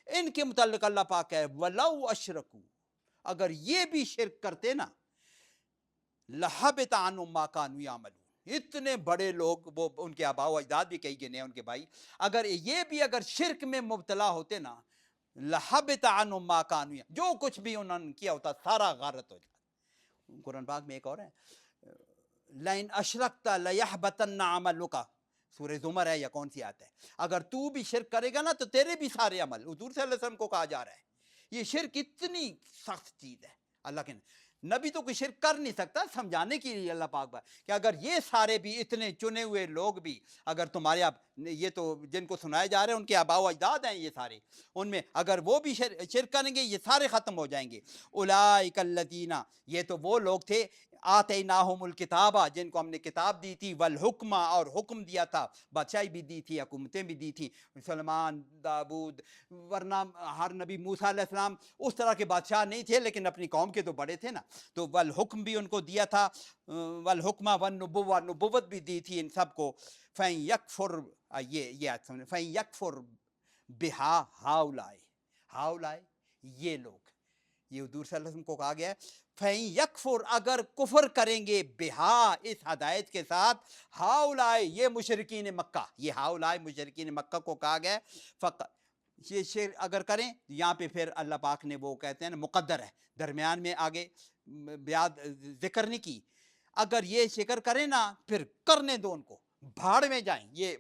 ان کے متعلق اللہ پاک ہے وَلَوْ أَشْرَكُوا، اگر یہ بھی شرک کرتے نا، لَحَبِطَ عَنْهُمْ مَا كَانُوا يَعْمَلُونَ، اتنے بڑے لوگ، وہ ان کے آباء و اجداد بھی کئی گنے ہیں ان کے بھائی، اگر یہ بھی اگر شرک میں مبتلا ہوتے نا، لَحَبِطَ عَنْهُمْ مَا كَانُوا يَعْمَلُونَ، جو کچھ بھی انہوں نے کیا ہوتا سارا غارت ہو جاتا. قرآن پاک میں ایک اور ہے، لَإِنْ أَشْرَكْتَ لَيَحْبَطَنَّ عَمَلُكَ، سورہ زمر ہے یا کون سی آتا ہے، اگر تو بھی شرک کرے گا نا تو تیرے بھی سارے عمل. حضور صلی اللہ علیہ وسلم کو کہا جا رہا ہے. یہ شرک اتنی سخت چیز ہے، اللہ کے نبی تو کوئی شرک کر نہیں سکتا، سمجھانے کے لیے اللہ پاک بات کہ اگر یہ سارے بھی اتنے چنے ہوئے لوگ بھی، اگر تمہارے یہ تو جن کو سنائے جا رہے ہیں ان کے آباء و اجداد ہیں یہ سارے، ان میں اگر وہ بھی شرک کریں گے یہ سارے ختم ہو جائیں گے. اولئک الذین، یہ تو وہ لوگ تھے، آتیناہم الکتاب، جن کو ہم نے کتاب دی تھی، والحکمہ، اور حکم دیا تھا، بادشاہی بھی دی تھی، حکومتیں بھی دی تھی، سلمان، داؤد، ورنہ ہر نبی، موسیٰ علیہ السلام اس طرح کے بادشاہ نہیں تھے لیکن اپنی قوم کے تو بڑے تھے نا. تو والحکم بھی ان کو دیا تھا، والحکمہ والنبوہ، نبوت بھی دی تھی ان سب کو. فَإِن يَكْفُرْ، یہ آیت سمجھیں، فَإِن يَكْفُرْ بِهَا هَؤُلَاءِ، یہ لوگ، یہ حضور صلی اللہ علیہ وسلم کو کہا گیا ہے فَإِن یکفر، اگر کفر کریں گے بہا، اس ہدایت کے ساتھ، ہاؤلائے، یہ مشرکین مکہ، یہ ہاؤلائے مشرکین مکہ کو کہا گیا ہے، یہ شیر اگر کریں، یہاں پہ پھر اللہ پاک نے وہ کہتے ہیں نا مقدر ہے، درمیان میں آگے بیاد ذکر نہیں کی، اگر یہ شکر کریں نا پھر کرنے دو ان کو، بھاڑ میں جائیں، یہ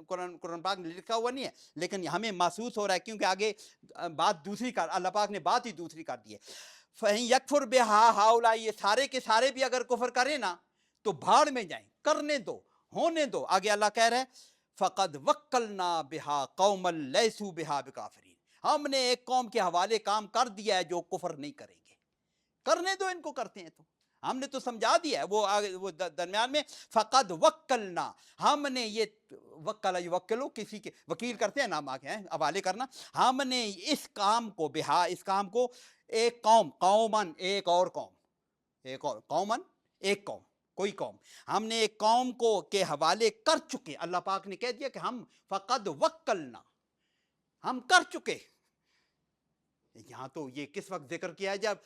قرآن پاک نے لکھا ہوا نہیں ہے لیکن ہمیں محسوس ہو رہا ہے کیونکہ آگے بات دوسری کر، اللہ پاک نے بات ہی دوسری کر دی ہے، فَإِن یکفر بہا ہاؤلائی، یہ سارے کے سارے بھی اگر کفر کریں نا تو بھاڑ میں جائیں، کرنے دو، ہونے دو، آگے اللہ کہہ رہے ہیں فَقَدْ وَكَّلْنَا بِهَا قَوْمًا لَيْسُوا بِهَا بِكَافِرِينَ، ہم نے ایک قوم کے حوالے کام کر دیا ہے جو کفر نہیں کریں گے، کرنے دو ان کو، کرتے ہیں تو ہم نے تو سمجھا دیا ہے، وہ درمیان میں فقد وکلنا، ہم نے یہ وکلا یوکلو، کسی کے وکیل کرتے ہیں نام آگے ہیں حوالے کرنا، ہم نے اس کام کو بہا، اس کام کو، ایک قوم، قومن ایک اور قوم، ایک اور قومن ایک قوم، کوئی قوم، ہم نے ایک قوم کو کے حوالے کر چکے، اللہ پاک نے کہہ دیا کہ ہم فقد وکلنا، ہم کر چکے، یہاں تو یہ کس وقت ذکر کیا ہے جب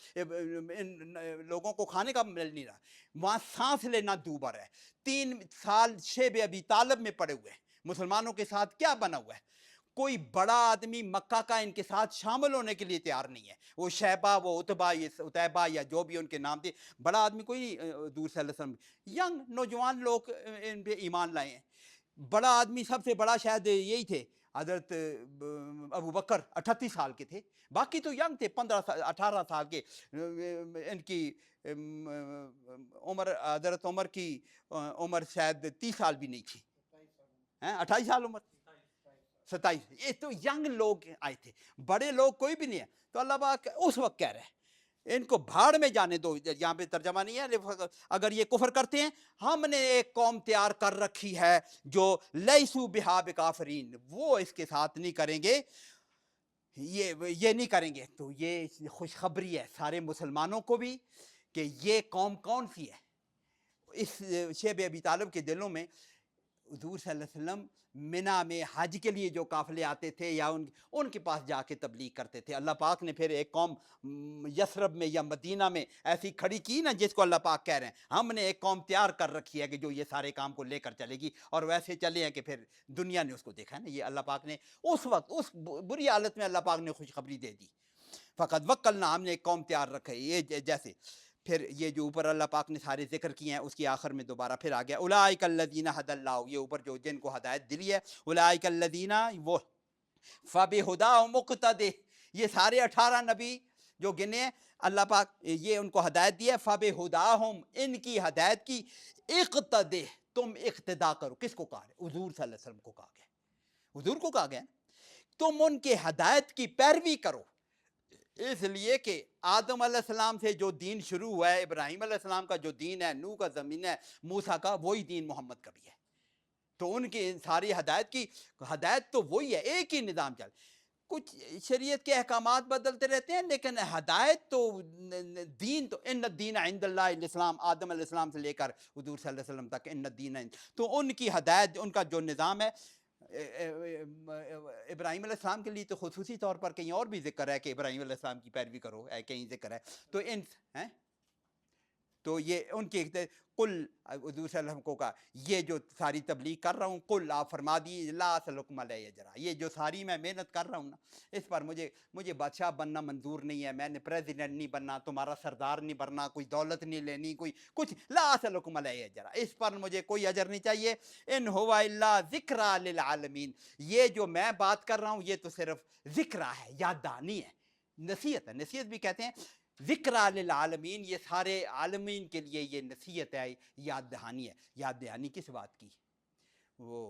ان لوگوں کو کھانے کا مل نہیں رہا، وہاں سانس لینا دوبر ہے، 3 سال شیب ابی طالب میں پڑے ہوئے ہیں، مسلمانوں کے ساتھ کیا بنا ہوا ہے، کوئی بڑا آدمی مکہ کا ان کے ساتھ شامل ہونے کے لیے تیار نہیں ہے، وہ شیبہ، وہ اتبا، یہ اتیبہ، یا جو بھی ان کے نام تھے، بڑا آدمی کوئی نہیں، حضور صلی اللہ علیہ وسلم ینگ نوجوان لوگ ان پہ ایمان لائے ہیں، بڑا آدمی سب سے بڑا شاید یہی تھے حضرت ابو بکر، 38 سال کے تھے، باقی تو ینگ تھے، 15 سال 18 سال کے، ان کی عمر، حضرت عمر کی عمر شاید 30 سال بھی نہیں تھی، 28 سال عمر، 27، یہ تو ینگ لوگ آئے تھے، بڑے لوگ کوئی بھی نہیں ہے، تو اللہ پاک اس وقت کہہ رہے ہیں ان کو بھاڑ میں جانے دو، یہاں پہ ترجمہ نہیں ہے، اگر یہ کفر کرتے ہیں ہم نے ایک قوم تیار کر رکھی ہے جو لیسو بہا بکافرین، وہ اس کے ساتھ نہیں کریں گے، یہ نہیں کریں گے، تو یہ خوشخبری ہے سارے مسلمانوں کو بھی کہ یہ قوم کون سی ہے، اس شیب ابی طالب کے دلوں میں حضور صلی اللہ علیہ وسلم منی میں حج کے لیے جو قافلے آتے تھے یا ان کے پاس جا کے تبلیغ کرتے تھے، اللہ پاک نے پھر ایک قوم یثرب میں یا مدینہ میں ایسی کھڑی کی نا، جس کو اللہ پاک کہہ رہے ہیں ہم نے ایک قوم تیار کر رکھی ہے کہ جو یہ سارے کام کو لے کر چلے گی، اور ویسے چلے ہیں کہ پھر دنیا نے اس کو دیکھا ہے نا، یہ اللہ پاک نے اس وقت اس بری حالت میں اللہ پاک نے خوشخبری دے دی، فقط وکلنا، ہم نے ایک قوم تیار رکھے، یہ جیسے پھر یہ جو اوپر اللہ پاک نے سارے ذکر کیے ہیں اس کی آخر میں دوبارہ پھر آ گیا اولئک الذین ھدی اللہ، یہ اوپر جو جن کو ہدایت دلی ہے، اولئک الذین، وہ فبہداہ مقتدی، یہ سارے 18 نبی جو گنے ہیں اللہ پاک یہ ان کو ہدایت دی ہے، فبہداہم، ان کی ہدایت کی، اقتدی، تم اقتدا کرو، کس کو کہا ہے، حضور صلی اللہ علیہ وسلم کو کہا گیا، حضور کو کہا گیا تم ان کے ہدایت کی پیروی کرو، اس لیے کہ آدم علیہ السلام سے جو دین شروع ہوا ہے، ابراہیم علیہ السلام کا جو دین ہے، نوح کا زمین ہے، موسیٰ کا، وہی دین محمد کا بھی ہے، تو ان کی ساری ہدایت کی، ہدایت تو وہی ہے، ایک ہی نظام چل، کچھ شریعت کے احکامات بدلتے رہتے ہیں لیکن ہدایت تو، دین تو، ان الدین عند اللہ الاسلام، آدم علیہ السلام سے لے کر حضور صلی اللہ علیہ وسلم تک، ان الدین عند، تو ان کی ہدایت، ان کا جو نظام ہے، ابراہیم علیہ السلام کے لیے تو خصوصی طور پر کہیں اور بھی ذکر ہے کہ ابراہیم علیہ السلام کی پیروی کرو، کہیں ذکر ہے، تو ان ہیں، تو یہ ان کی قل، حضور صلی اللہ علیہ وسلم کو کہا یہ جو ساری تبلیغ کر رہا ہوں، قل، آپ فرما دیجیے لا اسألکم علیہ اجرا، یہ جو ساری میں محنت کر رہا ہوں نا، اس پر مجھے بادشاہ بننا منظور نہیں ہے، میں نے پریزیڈنٹ نہیں بننا، تمہارا سردار نہیں بننا، کوئی دولت نہیں لینی، کوئی کچھ، لا اسألکم علیہ اجرا، اس پر مجھے کوئی اجر نہیں چاہیے، ان ہوا الا ذکریٰ للعالمین، یہ جو میں بات کر رہا ہوں یہ تو صرف ذکرہ ہے، یاد دہانی ہے، نصیحت ہے، نصیحت بھی کہتے ہیں ذکریٰ للعالمین، یہ سارے عالمین کے لیے یہ نصیحت ہے، یاد دہانی ہے، یاد دہانی کس بات کی، وہ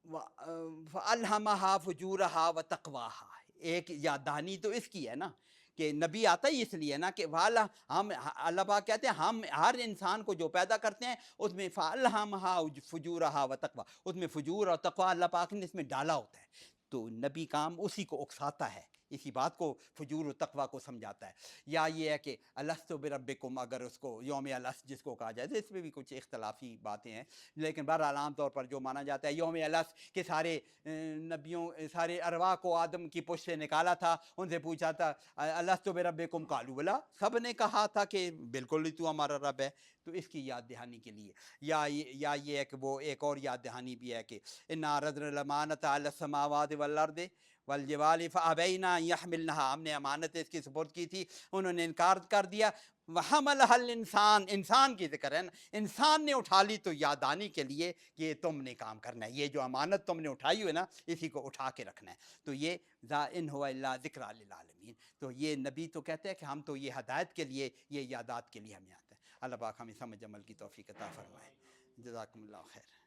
فَأَلْهَمَهَا فُجُورَهَا وَتَقْوَاهَا، ایک یاد دہانی تو اس کی ہے نا کہ نبی آتا ہی اس لیے نا کہ ہم، اللہ پاک کہتے ہیں ہم ہر انسان کو جو پیدا کرتے ہیں اس میں فَأَلْهَمَهَا فُجُورَهَا وَتَقْوَاهَا، اس میں فجور اور تقویٰ اللہ پاک نے اس میں ڈالا ہوتا ہے، تو نبی کام اسی کو اکساتا ہے اسی بات کو فجور و تقوی کو سمجھاتا ہے. یا یہ ہے کہ الست بربکم، اگر اس کو یوم الست جس کو کہا جائے، اس میں بھی کچھ اختلافی باتیں ہیں، لیکن بہرحال عام طور پر جو مانا جاتا ہے یوم الست کہ سارے نبیوں، سارے ارواح کو آدم کی پشت سے نکالا تھا، ان سے پوچھا تھا الست بربکم قالوا بلا، سب نے کہا تھا کہ بالکل ہی تو ہمارا رب ہے. تو اس کی یاد دہانی کے لیے. یا یہ ہے کہ وہ ایک اور یاد دہانی بھی ہے کہ انا عرضنا الامانۃ علی السماوات والارض والجبال فابین ان یحملنها، ہم نے امانت اس کی سپرد کی تھی، انہوں نے انکار کر دیا. وحملها الانسان، انسان کی ذکر ہے نا، انسان نے اٹھا لی. تو یادانی کے لیے کہ یہ تم نے کام کرنا ہے، یہ جو امانت تم نے اٹھائی ہوئی نا اسی کو اٹھا کے رکھنا ہے. تو یہ ان هو الا ذکریٰ للعالمین. تو یہ نبی تو کہتے ہیں کہ ہم تو یہ ہدایت کے لیے، یہ یادات کے لیے ہمیں آتا ہے. اللہ پاک ہمیں سمجھ عمل کی توفیق عطا فرمائے. جزاکم اللہ خیر.